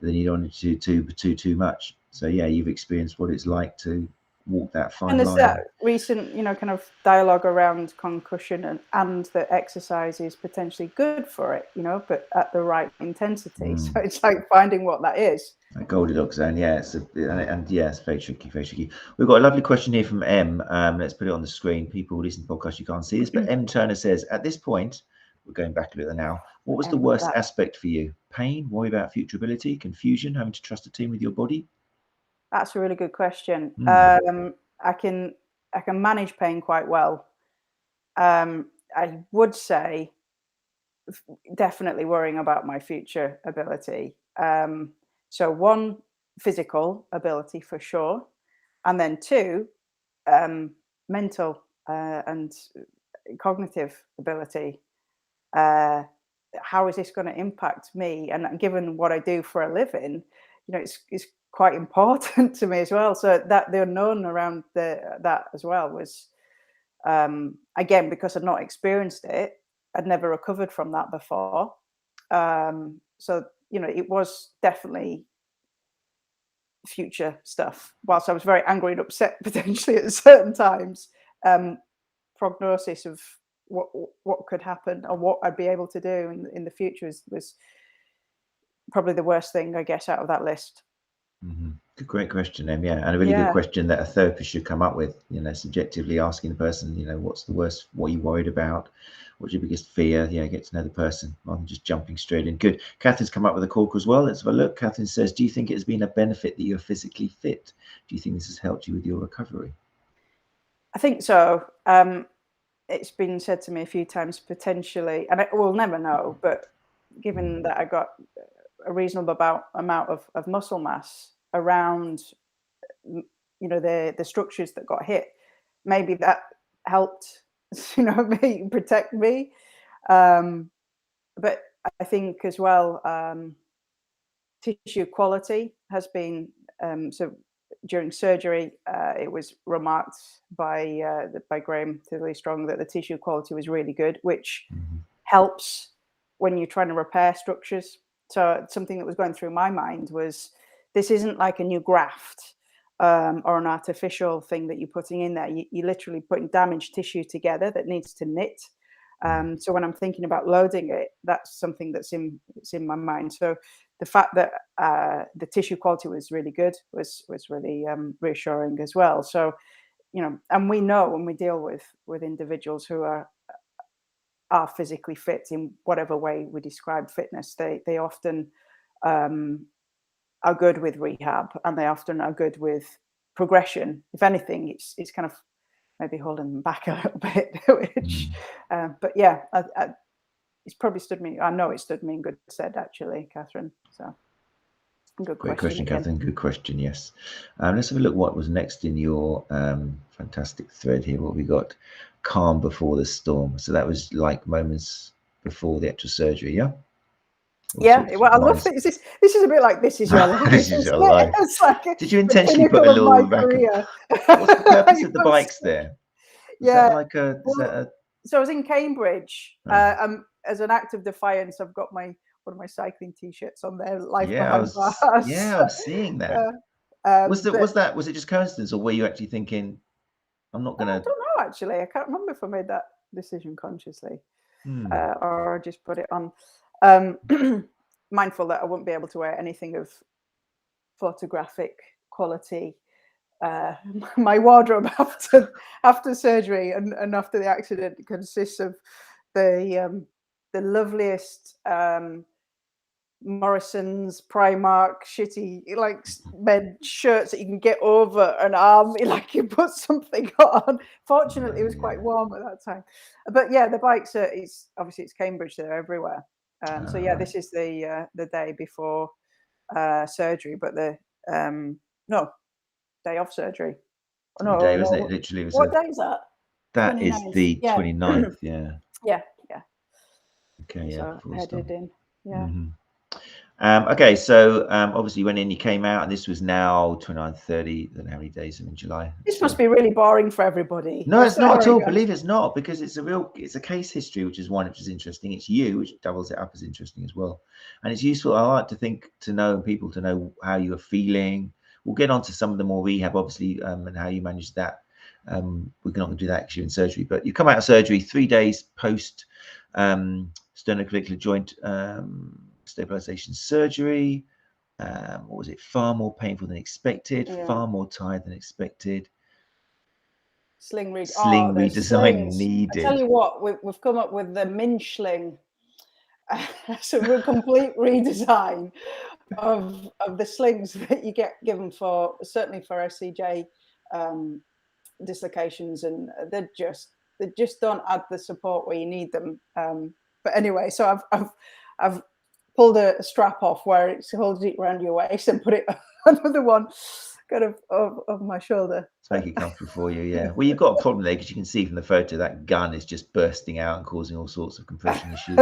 then you don't want to do too much. So yeah, you've experienced what it's like to walk that fine line. And there's that recent, kind of dialogue around concussion and that exercise is potentially good for it, but at the right intensity. So it's like finding what that is. A Goldilocks zone, yeah. It's very tricky, very tricky. We've got a lovely question here from M. Let's put it on the screen. People who listen to podcasts, you can't see this, but M Turner says, at this point, we're going back a little now, what was the worst aspect for you? Pain, worry about future ability, confusion, having to trust a team with your body? That's a really good question. I can manage pain quite well. I would say definitely worrying about my future ability. So one, physical ability for sure, and then two, mental and cognitive ability. How is this going to impact me? And given what I do for a living, it's quite important to me as well. So that the unknown around that as well was, again, because I'd not experienced it, I'd never recovered from that before. So it was definitely future stuff. Whilst I was very angry and upset potentially at certain times, prognosis of what could happen or what I'd be able to do in the future was probably the worst thing, I guess, out of that list. Good, great question, Em. Yeah, and a really good question that a therapist should come up with. Subjectively asking the person, what's the worst, what are you worried about, what's your biggest fear? Yeah, get to know the person rather than just jumping straight in. Good. Catherine's come up with a cork as well. Let's have a look. Catherine says, do you think it has been a benefit that you're physically fit? Do you think this has helped you with your recovery? I think so. It's been said to me a few times, potentially, and we'll never know, but given that I got a reasonable amount of muscle mass around, the structures that got hit, maybe that helped, me protect me. But I think as well, tissue quality has been, so during surgery, it was remarked by Graham Tilly Strong that the tissue quality was really good, which helps when you're trying to repair structures. So something that was going through my mind was, this isn't like a new graft or an artificial thing that you're putting in there. You're literally putting damaged tissue together that needs to knit. So when I'm thinking about loading it, that's something that's in my mind. So the fact that the tissue quality was really good was really reassuring as well. So you know, and we know when we deal with individuals who are physically fit in whatever way we describe fitness, they often are good with rehab, and they often are good with progression. If anything, it's kind of maybe holding them back a little bit. Which, but yeah, it's probably stood me. I know it stood me in good stead, actually, Catherine. So, good Great question, again. Catherine. Good question. Yes. Let's have a look. What was next in your fantastic thread here? What have we got? Calm before the storm. So that was like moments before the actual surgery. Yeah. Yeah, well, I love it. This is a bit like This Is Your Life. This is your life. It's like Did you intentionally put a of my little career. What's the purpose of the bikes there? Is yeah. that like a, is that a... So I was in Cambridge. As an act of defiance, I've got one of my cycling T-shirts on there. Life behind bars. Yeah, I'm seeing that. Was it just coincidence, or were you actually thinking, I'm not gonna? I don't know, actually. I can't remember if I made that decision consciously, or just put it on. Mindful that I wouldn't be able to wear anything of photographic quality. My wardrobe after surgery and after the accident consists of the loveliest Morrison's, Primark, shitty like men shirts that you can get over an arm, like you put something on. Fortunately, it was quite warm at that time. But yeah, the bikes are. It's Cambridge; they're everywhere. So yeah, this is the day before surgery, but the day of surgery. The day, wasn't it? Literally, was what day is that? That 29th. Is the 29th. Yeah. Yeah. Okay. Yeah. So headed in. Yeah. Okay, so obviously you went in, you came out, and this was now 29, 30, then how many days in July? This must be really boring for everybody. No, it's not at all. Believe it's not, because it's a case history, which is interesting. It's you, which doubles it up as interesting as well. And it's useful. I like to know people to know how you are feeling. We'll get on to some of the more rehab, obviously, and how you manage that. We're not going to do that actually in surgery, but you come out of surgery 3 days post sternoclavicular joint stabilization surgery. What was it? Far more painful than expected, far more tired than expected. Sling redesign needed. I tell you what, we've come up with the Minshull. So a complete redesign of the slings that you get given for, certainly for SCJ dislocations, and they just don't add the support where you need them. But anyway, so I've pulled a strap off where it holds it around your waist and put it another one kind of my shoulder to make it comfortable for you. Yeah. Well, you've got a problem there, because you can see from the photo that gun is just bursting out and causing all sorts of compression issues.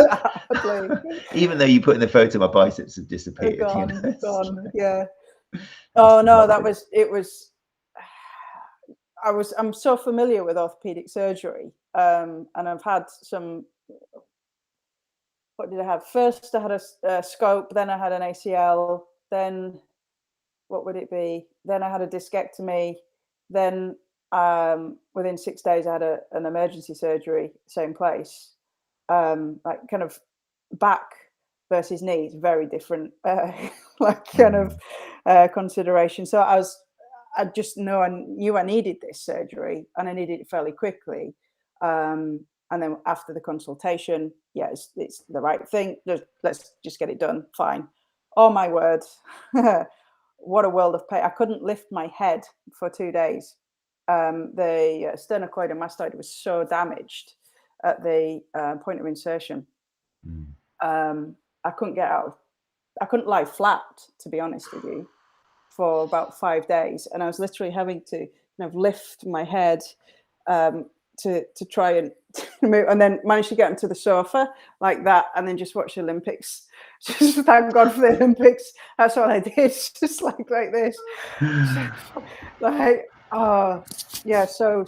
Even though you put in the photo, my biceps have disappeared. Gone. Yeah. Oh no, I'm so familiar with orthopedic surgery, and I've had some. What did I have? First, I had a scope, then I had an ACL, then what would it be? Then I had a discectomy, then within 6 days I had an emergency surgery, same place. Like kind of back versus knees, very different, consideration. So I just I knew I needed this surgery, and I needed it fairly quickly. And then after the consultation, it's the right thing. Let's just get it done. Fine. Oh my word. What a world of pain. I couldn't lift my head for 2 days. The sternocleidomastoid mastoid was so damaged at the point of insertion. I couldn't I couldn't lie flat, to be honest with you, for about 5 days. And I was literally having to lift my head to try and move, and then managed to get onto the sofa like that, and then just watch the Olympics. Just thank God for the Olympics. That's all I did, just like this. Like, oh yeah, so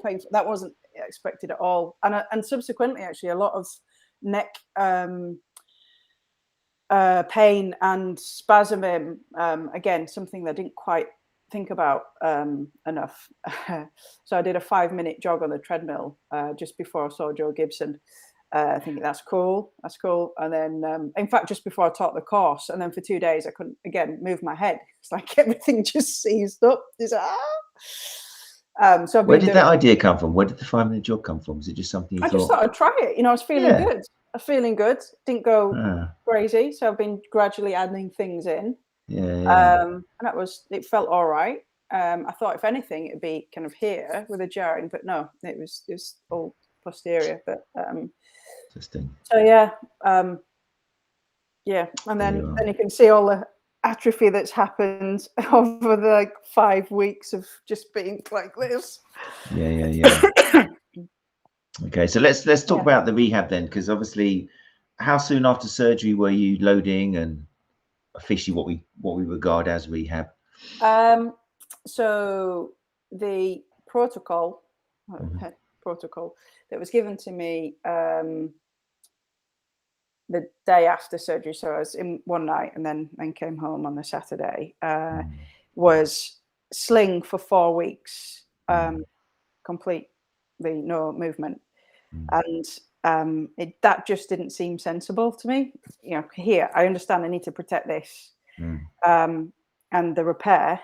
painful. That wasn't expected at all. And subsequently, actually, a lot of neck pain and spasm. Again, something that I didn't quite think about enough. So I did a 5-minute jog on the treadmill just before I saw Joe Gibson. Thinking that's cool. And then, in fact, just before I taught the course, and then for 2 days I couldn't again move my head. It's like everything just seized up. So I've Where been did that idea come from? Where did the 5-minute jog come from? Was it just something you I just thought? thought I'd try it. You know, I was feeling good. I was feeling good. Didn't go crazy. So I've been gradually adding things in. And it felt all right. I thought if anything, it'd be kind of here with a jarring, but no, it was all posterior. But Interesting. so yeah. And then you can see all the atrophy that's happened over the like 5 weeks of just being like this. Okay, so let's talk about the rehab then, because obviously, how soon after surgery were you loading and officially what we regard as rehab? So the protocol that was given to me the day after surgery, so I was in one night and then came home on the Saturday, was sling for 4 weeks, completely no movement. And that just didn't seem sensible to me. You know, here, I understand I need to protect this and the repair,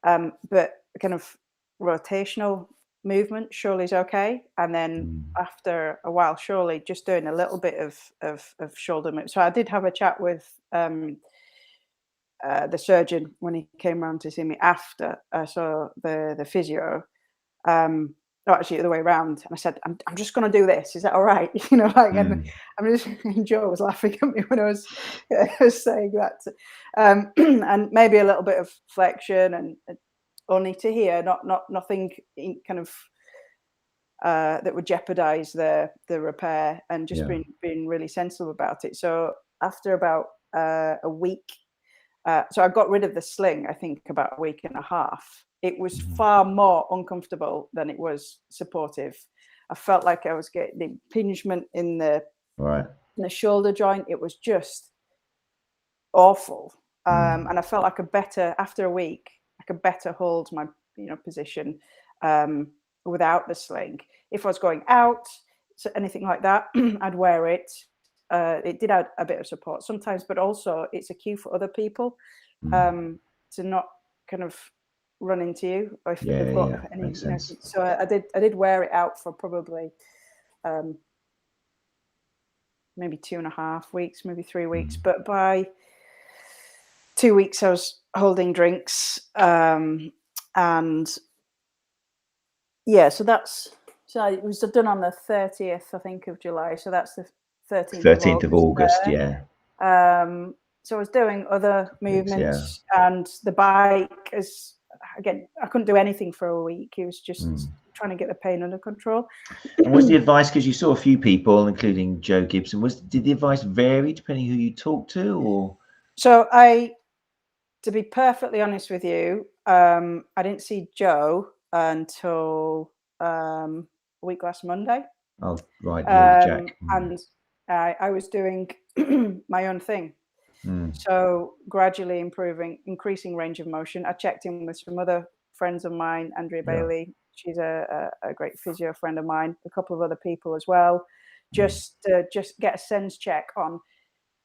but kind of rotational movement surely is okay. And then after a while, surely just doing a little bit of shoulder movement. So I did have a chat with the surgeon when he came around to see me after I saw the physio. No, actually the other way around. And I said, I'm just going to do this. Is that all right? You know, like, and I'm just, Joe was laughing at me when I was saying that. And maybe a little bit of flexion and only to here, nothing kind of that would jeopardize the repair, and just being really sensible about it. So after about a week, so I got rid of the sling, I think about a week and a half. It was far more uncomfortable than it was supportive. I felt like I was getting the impingement in the shoulder joint. It was just awful. And I felt like after a week, I could better hold my position without the sling. If I was going out, so anything like that, I'd wear it. It did add a bit of support sometimes, but also it's a cue for other people to not kind of run into you if they've got any. So I did wear it out for probably maybe 2.5 weeks, maybe 3 weeks. But by 2 weeks, I was holding drinks, and so it was done on the 30th, I think, of July. So that's the 13th of August. So I was doing other movements, and the bike is, again, I couldn't do anything for a week. It was just trying to get the pain under control. And was the advice, because you saw a few people, including Joe Gibson, did the advice vary depending who you talked to, or? So to be perfectly honest with you, I didn't see Joe until a week last Monday. Oh, right. Jack. And I was doing my own thing. So gradually increasing range of motion. I checked in with some other friends of mine, Andrea Bailey. She's a great physio friend of mine, a couple of other people as well, just to get a sense check on,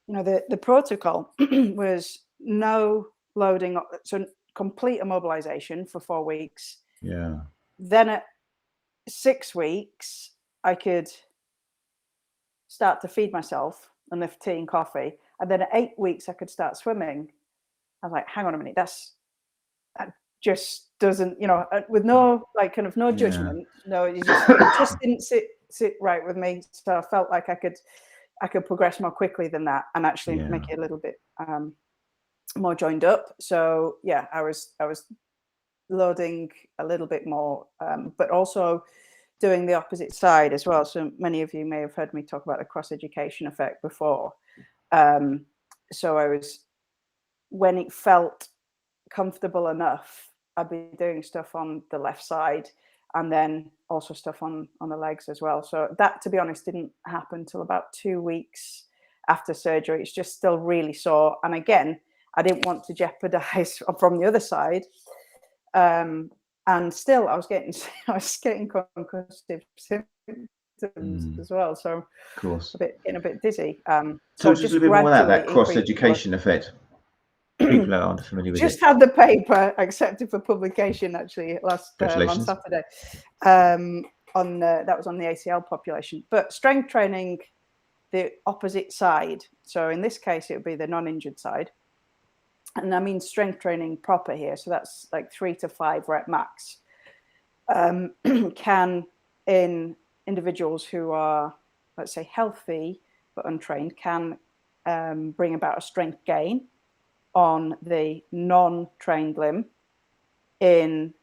the protocol was no loading, so complete immobilization for 4 weeks. Then at 6 weeks, I could start to feed myself and lift tea and coffee. And then at 8 weeks, I could start swimming. I was like, hang on a minute, that just doesn't, with no, like, kind of no judgment. No, it just didn't sit right with me. So I felt like I could progress more quickly than that and actually make it a little bit more joined up. So I was loading a little bit more, but also doing the opposite side as well. So many of you may have heard me talk about the cross education effect before. So I was, when it felt comfortable enough, I'd be doing stuff on the left side and then also stuff on the legs as well. So that, to be honest, didn't happen till about 2 weeks after surgery. It's just still really sore. And again, I didn't want to jeopardize from the other side. And still I was getting concussive symptoms as well. So of course, getting a bit dizzy. So just a little bit more about that cross education effect. people aren't familiar with just it. had the paper accepted for publication actually last on Saturday. That was on the ACL population. But strength training, the opposite side. So in this case, it would be the non-injured side. And I mean strength training proper here. So that's like 3 to 5 rep max. Can, in individuals who are, let's say, healthy but untrained, can bring about a strength gain on the non-trained limb. In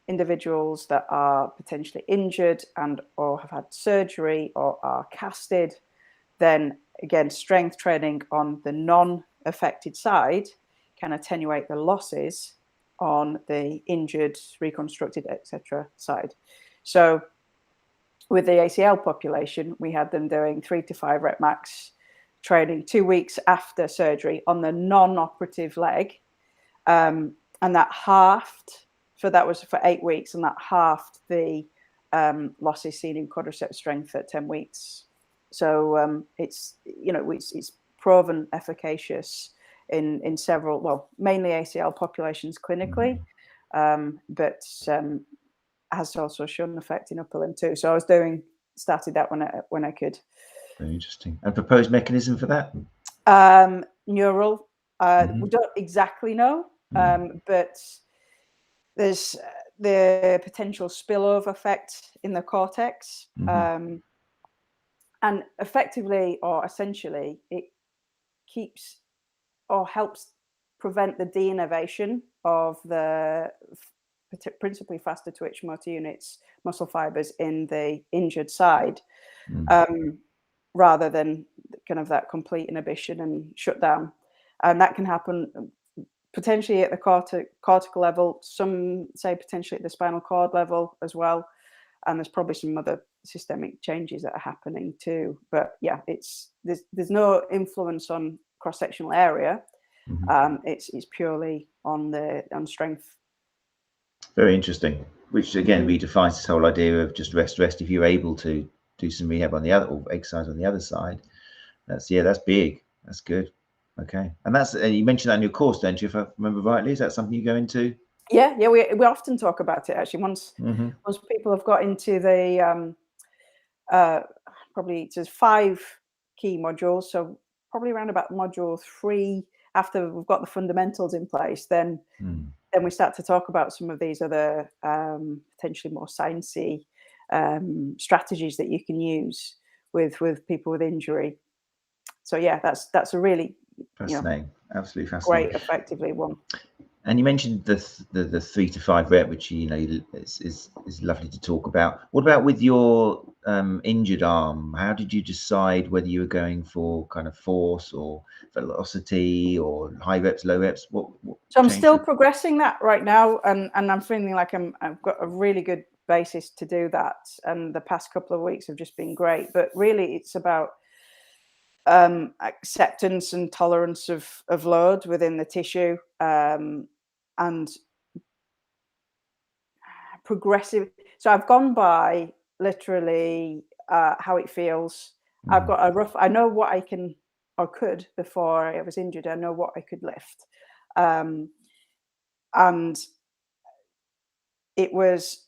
individuals that are potentially injured and or have had surgery or are casted, then again, strength training on the non-affected side can attenuate the losses on the injured, reconstructed, etc. side. So with the ACL population, we had them doing 3 to 5 rep max training 2 weeks after surgery on the non-operative leg. And that halved, that was for 8 weeks, and that halved the losses seen in quadriceps strength at 10 weeks. So it's proven efficacious in several, well, mainly ACL populations clinically, but has also shown effect in upper limb too. So I started that when I could. Very interesting. And proposed mechanism for that? Neural. We don't exactly know, but there's the potential spillover effect in the cortex. And effectively or essentially, it keeps or helps prevent the de-innervation of the principally faster twitch motor units, muscle fibers in the injured side, rather than kind of that complete inhibition and shutdown. And that can happen potentially at the cortical level, some say potentially at the spinal cord level as well. And there's probably some other systemic changes that are happening too. But yeah, there's no influence on cross-sectional area. It's purely on strength. Very interesting. Which again redefines this whole idea of just rest. If you're able to do some rehab on the other, or exercise on the other side, that's big. That's good. Okay. And you mentioned that in your course, don't you, if I remember rightly? Is that something you go into? Yeah, we often talk about it actually. Once people have got into the probably there's 5 key modules, so probably around about module 3, after we've got the fundamentals in place, then we start to talk about some of these other potentially more sciencey strategies that you can use with people with injury. So yeah, that's a really fascinating, absolutely fascinating, great, effectively one. And you mentioned the 3 to 5 rep, which is lovely to talk about. What about with your injured arm? How did you decide whether you were going for kind of force or velocity or high reps, low reps? What so I'm still progressing that right now, and I'm feeling like I've got a really good basis to do that. And the past couple of weeks have just been great. But really, it's about acceptance and tolerance of load within the tissue, and progressive. So I've gone by literally how it feels. I've got a rough, I know what I can or could before I was injured. I know what I could lift. And it was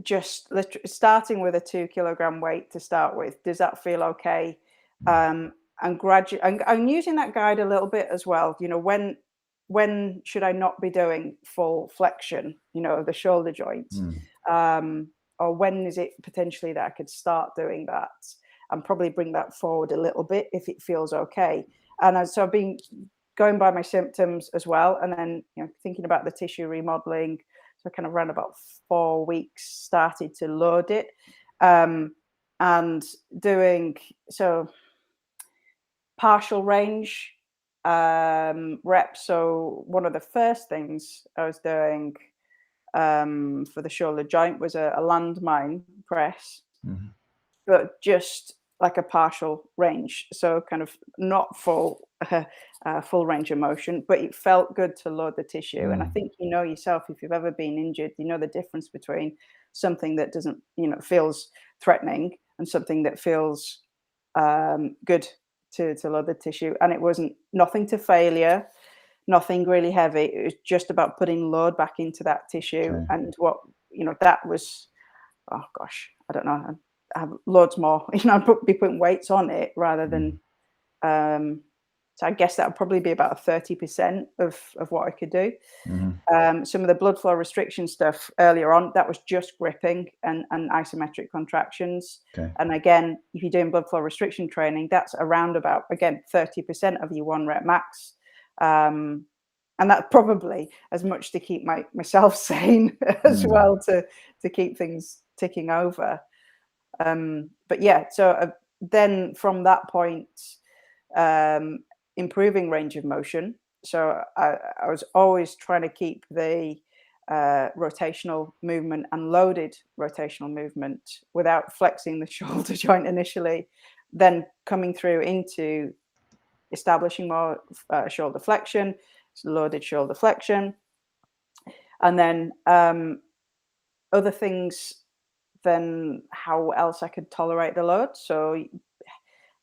just starting with a 2 kilogram weight to start with. Does that feel okay? And gradually, I'm using that guide a little bit as well. When should I not be doing full flexion, of the shoulder joint? Or when is it potentially that I could start doing that and probably bring that forward a little bit if it feels okay? And so I've been going by my symptoms as well, and then thinking about the tissue remodeling. So I kind of ran about 4 weeks, started to load it, and doing so partial range reps. So one of the first things I was doing for the shoulder joint was a landmine press, but just like a partial range. So kind of not full range of motion, but it felt good to load the tissue. And I think yourself, if you've ever been injured, the difference between something that doesn't, feels threatening and something that feels good to load the tissue. And it wasn't nothing to failure, nothing really heavy. It was just about putting load back into that tissue. Okay. And what, that was, oh gosh, I don't know. I have loads more, I'd be putting weights on it rather than, so I guess that would probably be about 30% of what I could do. Some of the blood flow restriction stuff earlier on, that was just gripping and isometric contractions. Okay. And again, if you're doing blood flow restriction training, that's around about, again, 30% of your 1 rep max. And that's probably as much to keep myself sane as well, to keep things ticking over. But yeah, so then from that point, improving range of motion. So I was always trying to keep the rotational movement and loaded rotational movement without flexing the shoulder joint initially, then coming through into establishing more shoulder flexion, loaded shoulder flexion, and then other things, then how else I could tolerate the load. So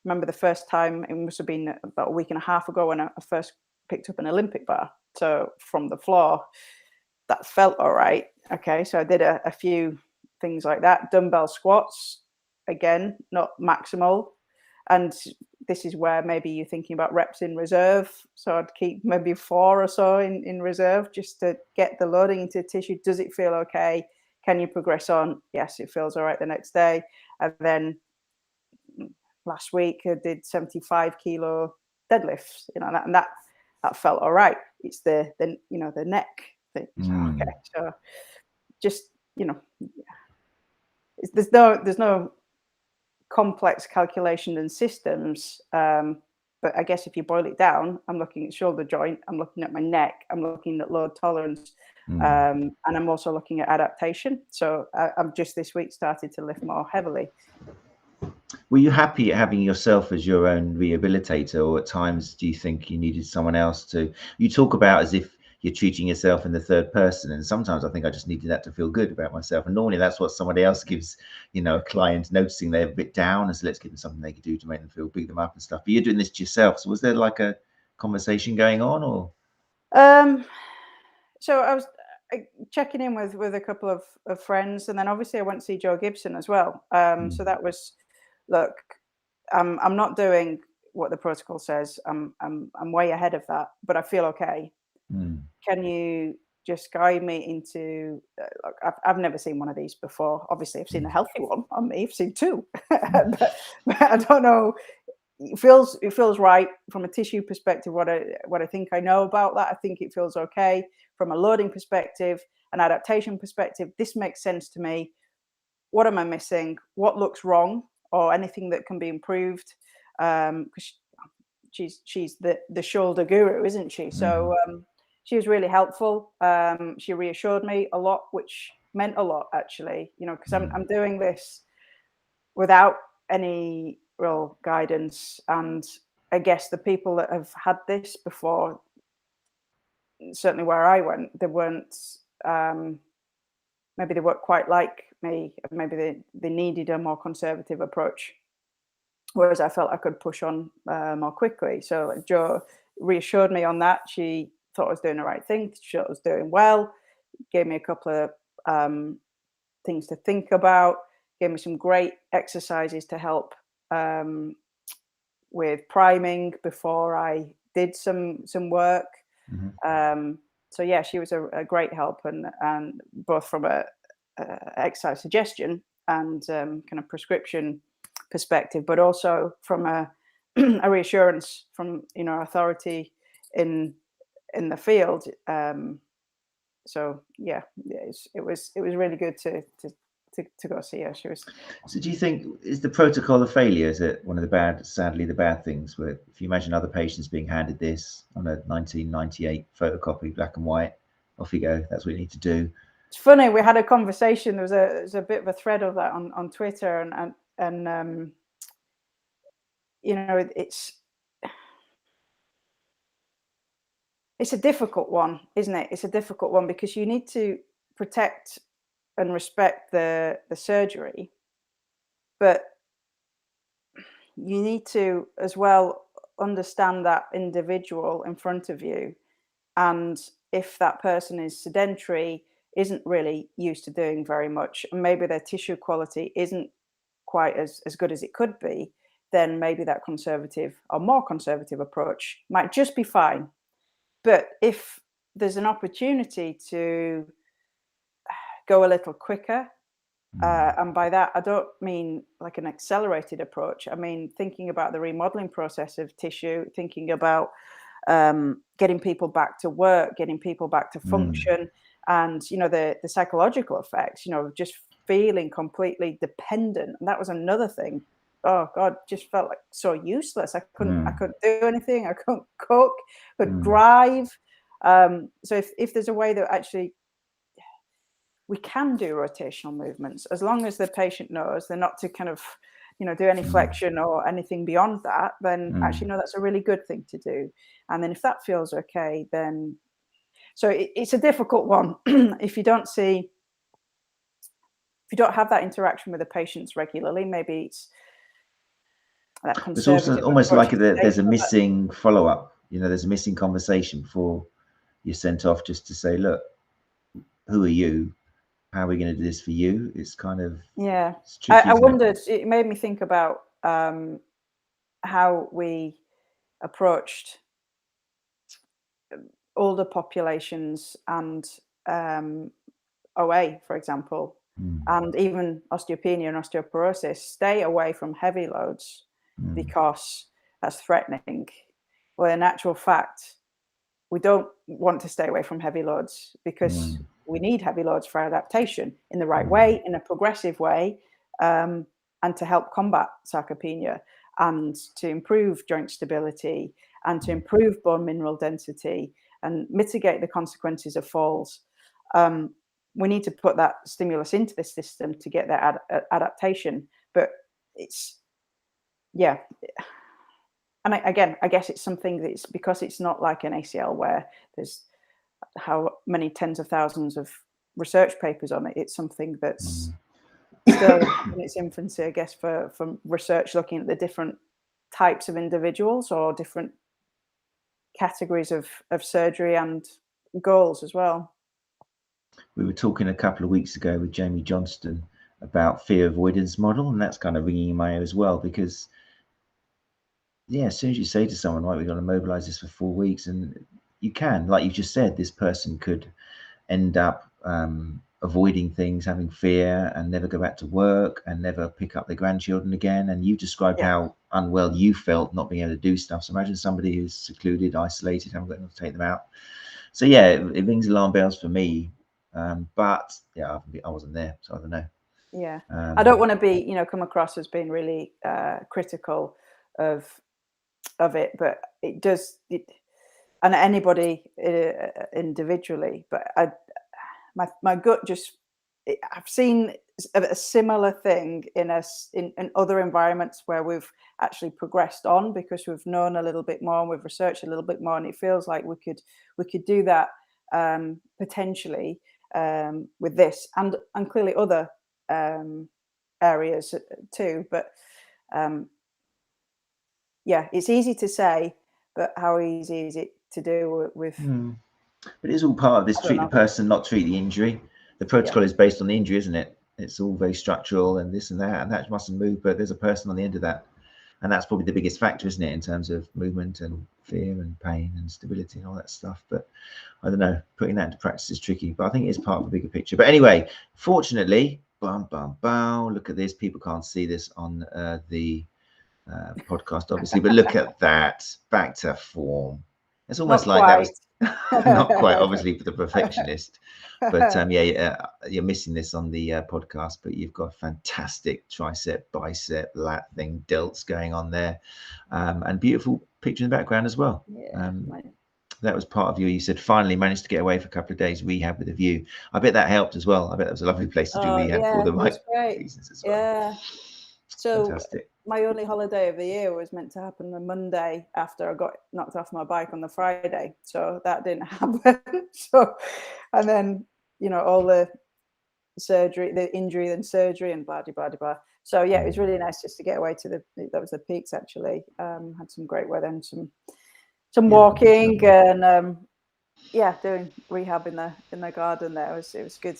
remember the first time, it must have been about a week and a half ago, when I first picked up an Olympic bar. So from the floor, that felt all right. Okay, so I did a few things like that. Dumbbell squats, again, not maximal. And this is where maybe you're thinking about reps in reserve. So I'd keep maybe 4 or so in reserve, just to get the loading into the tissue. Does it feel okay? Can you progress on? Yes, it feels all right the next day. And then last week I did 75 kilo deadlifts, and that felt all right. It's the neck thing. So, okay, so just there's no complex calculation and systems. But I guess if you boil it down, I'm looking at shoulder joint, I'm looking at my neck, I'm looking at load tolerance, and I'm also looking at adaptation. So I'm just this week started to lift more heavily. Were you happy at having yourself as your own rehabilitator, or at times do you think you needed someone else to? You talk about as if you're treating yourself in the third person, and sometimes I think I just needed that to feel good about myself. And normally that's what somebody else gives, a client noticing they're a bit down, and so let's give them something they can do to make them feel, pick them up and stuff. But you're doing this to yourself. So was there like a conversation going on, or? So I was checking in with a couple of friends, and then obviously I went to see Joe Gibson as well. So that was, look, I'm not doing what the protocol says. I'm way ahead of that, but I feel okay. Can you just guide me into? Look, I've never seen one of these before. Obviously, I've seen a healthy one on me. I've seen 2, but I don't know. It feels right from a tissue perspective. What I think I know about that, I think it feels okay from a loading perspective, an adaptation perspective. This makes sense to me. What am I missing? What looks wrong, or anything that can be improved? Because she's the shoulder guru, isn't she? So she was really helpful. She reassured me a lot, which meant a lot, actually. Because I'm doing this without any real guidance, and I guess the people that have had this before, certainly where I went, they weren't, maybe they weren't quite like me. Maybe they needed a more conservative approach, whereas I felt I could push on more quickly. So Jo reassured me on that. She thought I was doing the right thing. She thought I was doing well. Gave me a couple of things to think about. Gave me some great exercises to help with priming before I did some work. So yeah, she was a great help, and both from a exercise suggestion and kind of prescription perspective, but also from a reassurance from authority in the field. So yeah, it was really good to go see her. She was. So do you think, is the protocol a failure? Is it one of sadly the bad things, where if you imagine other patients being handed this on a 1998 photocopy, black and white, off you go, that's what you need to do? It's funny, we had a conversation. There's a bit of a thread of that on Twitter, and it's a difficult one, isn't it? It's a difficult one because you need to protect and respect the surgery, but you need to as well understand that individual in front of you And if that person is sedentary, isn't really used to doing very much, and maybe their tissue quality isn't quite as good as it could be, then maybe that conservative or more conservative approach might just be fine. But if there's an opportunity to go a little quicker, and by that, I don't mean like an accelerated approach. I mean, thinking about the remodeling process of tissue, thinking about getting people back to work, getting people back to function, and, you know, the psychological effects, you know, just feeling completely dependent. And that was another thing. Oh God, just felt like so useless. I couldn't do anything. I couldn't cook, could drive. So if there's a way that actually we can do rotational movements, as long as the patient knows they're not to kind of, you know, do any flexion or anything beyond that, then actually, no, that's a really good thing to do. And then if that feels okay, then, so it's a difficult one. If you don't have that interaction with the patients regularly, maybe it's that It's also conservative almost approach like there's a missing follow-up. You know, there's a missing conversation before you're sent off, just to say, look, who are you? How are we going to do this for you? It's kind of, yeah. it's tricky, I isn't it? wondered. It made me think about how we approached older populations and OA, for example, and even osteopenia and osteoporosis. Stay away from heavy loads because that's threatening. Well, in actual fact, we don't want to stay away from heavy loads because we need heavy loads for adaptation in the right way, in a progressive way, and to help combat sarcopenia and to improve joint stability and to improve bone mineral density and mitigate the consequences of falls. We need to put that stimulus into the system to get that adaptation. But it's, yeah. And I guess it's something that's, because it's not like an ACL where there's how many tens of thousands of research papers on it. It's something that's still in its infancy, I guess, for research looking at the different types of individuals or different categories of surgery and goals as well. We were talking a couple of weeks ago with Jamie Johnston about fear avoidance model, and that's kind of ringing in my ear as well, because yeah, as soon as you say to someone, right, we're going to mobilize this for 4 weeks, and you can, like you just said, this person could end up avoiding things, having fear, and never go back to work and never pick up their grandchildren again. And you described how unwell you felt not being able to do stuff. So imagine somebody who's secluded, isolated, haven't got anyone to take them out. So yeah, it rings alarm bells for me. But yeah, I wasn't there, so I don't know. Yeah, I don't want to be, you know, come across as being really critical of it, but it does, and anybody individually. But my gut just, I've seen a similar thing in other environments where we've actually progressed on because we've known a little bit more and we've researched a little bit more, and it feels like we could do that potentially with this and clearly other areas too. But yeah, it's easy to say, but how easy is it to do with? But it's all part of this: treat the person, not treat the injury. The protocol is based on the injury, isn't it? It's all very structural and this and that mustn't move, but there's a person on the end of that, and that's probably the biggest factor, isn't it, in terms of movement and fear and pain and stability and all that stuff. But I don't know, putting that into practice is tricky, but I think it's part of a bigger picture. But anyway, fortunately, look at this. People can't see this on the podcast, obviously, but look at that, back to form. It's almost like that was not quite, obviously, for the perfectionist, but you're missing this on the podcast. But you've got fantastic tricep, bicep, lat thing, delts going on there, and beautiful picture in the background as well. That was part of you said finally managed to get away for a couple of days rehab with a view. I bet that helped as well. I bet that was a lovely place to do rehab for the right reasons as well. Yeah. So fantastic. My only holiday of the year was meant to happen on Monday after I got knocked off my bike on the Friday. So that didn't happen. And then, you know, all the surgery, the injury, then surgery and blah, blah, blah, blah. So yeah, it was really nice just to get away to that was the peaks actually. Had some great weather and some walking and Yeah, doing rehab in the garden there it was good.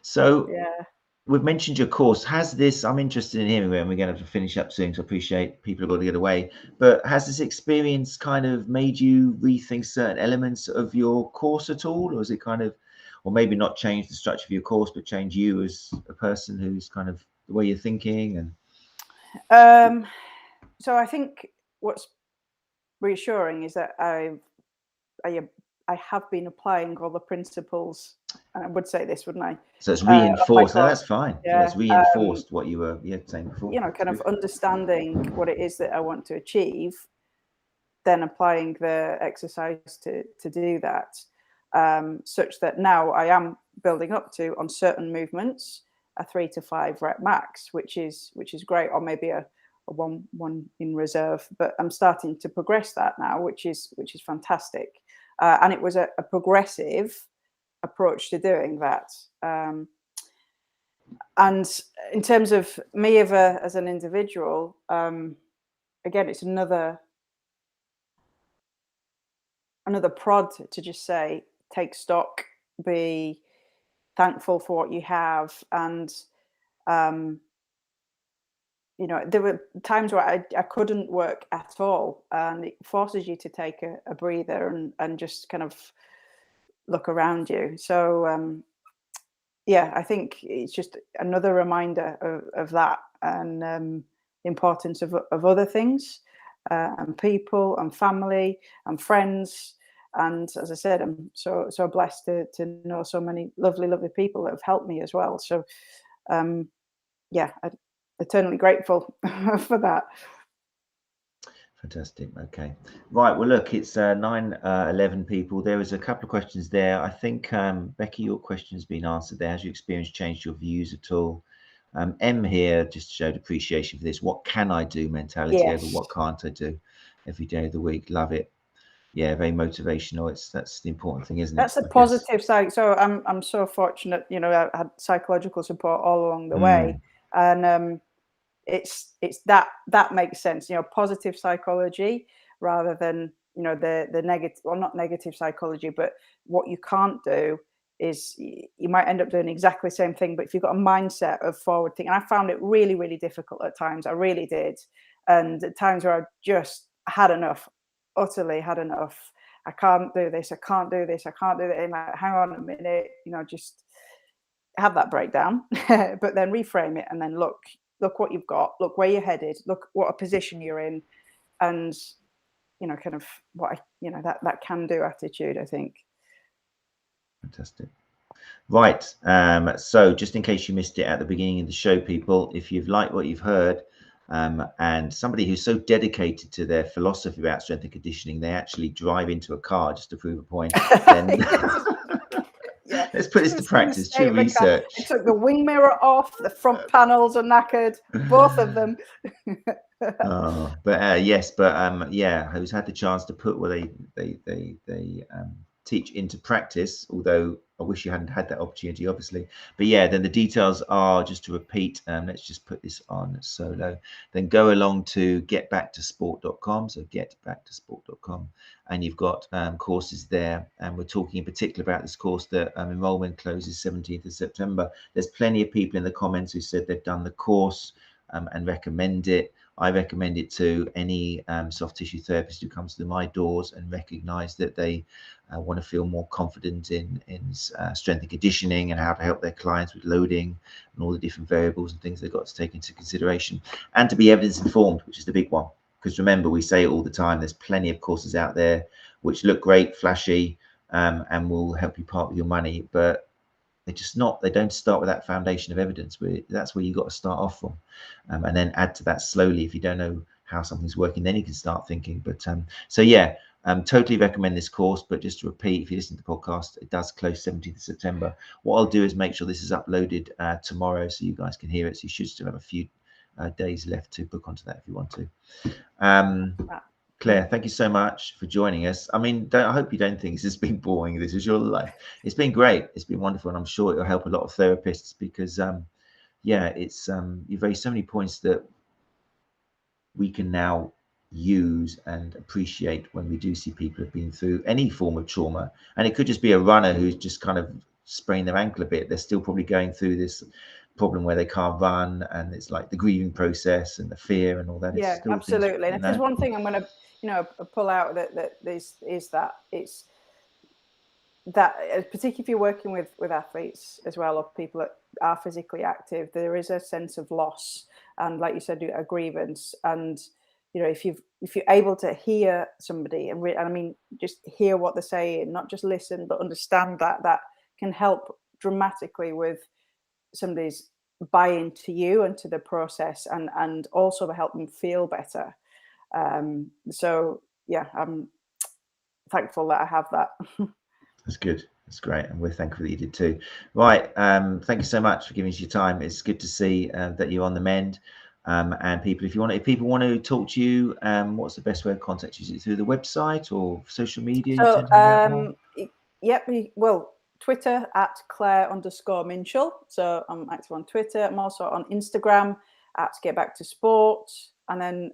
So Yeah. we've mentioned your course. Has this, I'm interested in hearing, and we're going to have to finish up soon, so I appreciate people have got to get away, but has this experience kind of made you rethink certain elements of your course at all? Or is it kind of, or maybe not change the structure of your course, but change you as a person, who's kind of the way you're thinking? And So I think what's reassuring is that I have been applying all the principles, and I would say this, wouldn't I? so it's Of my reinforced. No, course. that's fine. Yeah, Yeah. it's reinforced what you were saying before. You know, It's kind of good. understanding what it is that I want to achieve, then applying the exercise to do that, such that now I am building up to, on certain movements, a 3 to 5 rep max, which is great, or maybe a one in reserve. But I'm starting to progress that now, which is fantastic. And it was a progressive approach to doing that. And in terms of me as an individual, again, it's another prod to just say, take stock, be thankful for what you have. And um, there were times where I couldn't work at all, and it forces you to take a breather and just kind of look around you. So yeah, I think it's just another reminder of that, and the importance of other things, and people and family and friends. And as I said, I'm so blessed to know so many lovely people that have helped me as well. So yeah, I'm eternally grateful for that. Fantastic. Okay. Right. Well, look, it's 9:11 people. There was a couple of questions there. I think, Becky, your question has been answered there. Has your experience changed your views at all? M here just showed appreciation for this. What can I do mentality over Yes, what can't I do every day of the week. Love it. Yeah, very motivational. That's the important thing, isn't it? that's the I guess. positive side. So I'm so fortunate. I had psychological support all along the way, Mm, and it's that makes sense. Positive psychology rather than the negative, well, not negative psychology, but what you can't do is you might end up doing exactly the same thing. But if you've got a mindset of forward thinking, and I found it really difficult at times. I really did, and at times where I just had enough, utterly had enough. I can't do this. I can't do this. I can't do that. And like, hang on a minute. Just have that breakdown, but then reframe it, and then look what you've got, look where you're headed, look what a position you're in, and kind of that can do attitude, I think. fantastic. Right. So just in case you missed it at the beginning of the show, people, if you've liked what you've heard, and somebody who's so dedicated to their philosophy about strength and conditioning, they actually drive into a car just to prove a point, then Yeah, let's put this to it's in the practice. state True of the car. research. It took the wing mirror off, the front panels are knackered, both of them. Oh, but yes, but yeah, who's had the chance to put what they teach into practice, although I wish you hadn't had that opportunity, obviously. But yeah, then the details are, just to repeat, let's just put this on solo, then go along to getbacktosport.com, so getbacktosport.com, and you've got courses there, and we're talking in particular about this course that enrollment closes 17th of September. There's plenty of people in the comments who said they've done the course and recommend it. I recommend it to any soft tissue therapist who comes to my doors and recognise that they want to feel more confident in strength and conditioning, and how to help their clients with loading and all the different variables and things they've got to take into consideration, and to be evidence informed, which is the big one. Because remember, we say it all the time, there's plenty of courses out there which look great, flashy, and will help you part with your money, but they don't start with that foundation of evidence. That's where you got to start off from, and then add to that slowly. If you don't know how something's working, then you can start thinking. But so yeah, totally recommend this course. But just to repeat, if you listen to the podcast, it does close 17th of September. What I'll do is make sure this is uploaded tomorrow, so you guys can hear it. So you should still have a few days left to book onto that if you want to. Claire, thank you so much for joining us. I mean, I hope you don't think this has been boring. This is your life. It's been great. It's been wonderful, and I'm sure it'll help a lot of therapists, because yeah, it's you've raised so many points that we can now use and appreciate when we do see people who've been through any form of trauma. And it could just be a runner who's just kind of sprained their ankle a bit. They're still probably going through this problem where they can't run, and it's like the grieving process and the fear and all that. Yeah, It's still absolutely. things, And if there's one thing I'm going to, pull out that is that it's that, particularly if you're working with athletes as well, or people that are physically active, there is a sense of loss, and like you said, a grievance. And if you're able to hear somebody and I mean, just hear what they're saying, not just listen, but understand that can help dramatically with somebody's buy-in to you and to the process, and also to help them feel better. So yeah, I'm thankful that I have that. That's good. That's great, and we're thankful that you did too. Right, thank you so much for giving us your time. It's good to see that you're on the mend. And people, if people want to talk to you, what's the best way of contact you? Is it through the website or social media? You tend to hang out more? Yep. Well, Twitter at Claire_Minshull. So I'm active on Twitter. I'm also on Instagram at Get Back to Sport, and then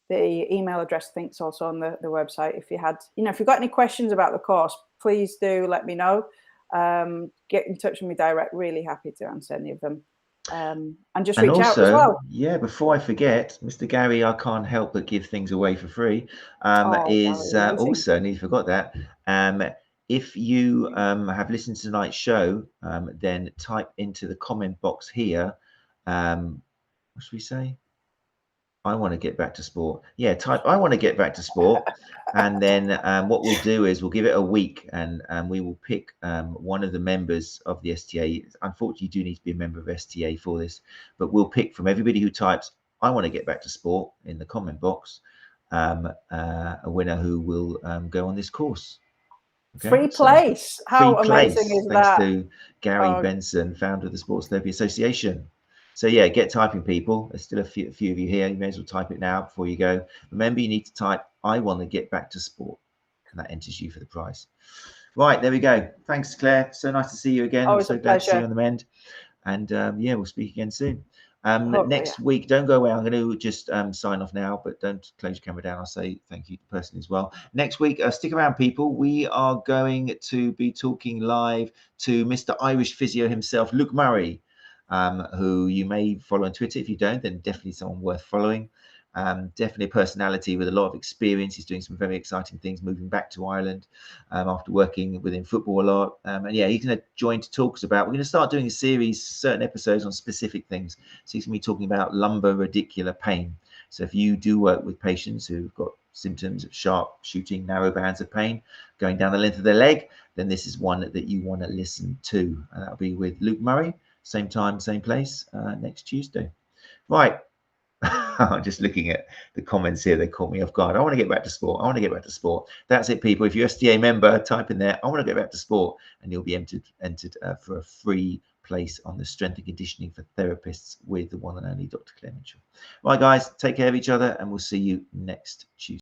the email address, I think, is also on the website. If you've got any questions about the course, please do let me know. Get in touch with me direct. Really happy to answer any of them. And just reach out as well. Yeah, before I forget, Mr. Gary, I can't help but give things away for free. Also, and you forgot that. If you have listened to tonight's show, then type into the comment box here. What should we say? I want to get back to sport. Yeah, type I want to get back to sport. And then what we'll do is we'll give it a week, and we will pick one of the members of the STA. Unfortunately, you do need to be a member of STA for this, but we'll pick from everybody who types I want to get back to sport in the comment box, a winner who will go on this course. Okay? Free place. How amazing is that? Thanks to Gary Benson, founder of the Sports Therapy Association. So yeah, get typing, people. There's still a few of you here. You may as well type it now before you go. Remember, you need to type I want to get back to sport, and that enters you for the prize. Right, there we go. Thanks, Claire. So nice to see you again. Always I'm so glad to see you on the mend. And yeah, we'll speak again soon. Next week, don't go away. I'm going to just sign off now, but don't close your camera down. I'll say thank you to the person as well. Next week, stick around, people. We are going to be talking live to Mr. Irish physio himself, Luke Murray, who you may follow on Twitter. If you don't, then definitely someone worth following. Definitely a personality with a lot of experience. He's doing some very exciting things, moving back to Ireland after working within football a lot. And yeah, he's going to join to talk us about. We're going to start doing a series, certain episodes on specific things. So he's going to be talking about lumbar radicular pain. So if you do work with patients who've got symptoms of sharp shooting, narrow bands of pain going down the length of their leg, then this is one that you want to listen to. And that'll be with Luke Murray, same time, same place, next Tuesday. Right. Just looking at the comments here, they caught me off guard. I want to get back to sport. I want to get back to sport. That's it, people. If you're STA member, type in there, I want to get back to sport, and you'll be entered for a free place on the strength and conditioning for therapists with the one and only Dr. Claire Minshull. Right, guys, take care of each other, and we'll see you next Tuesday.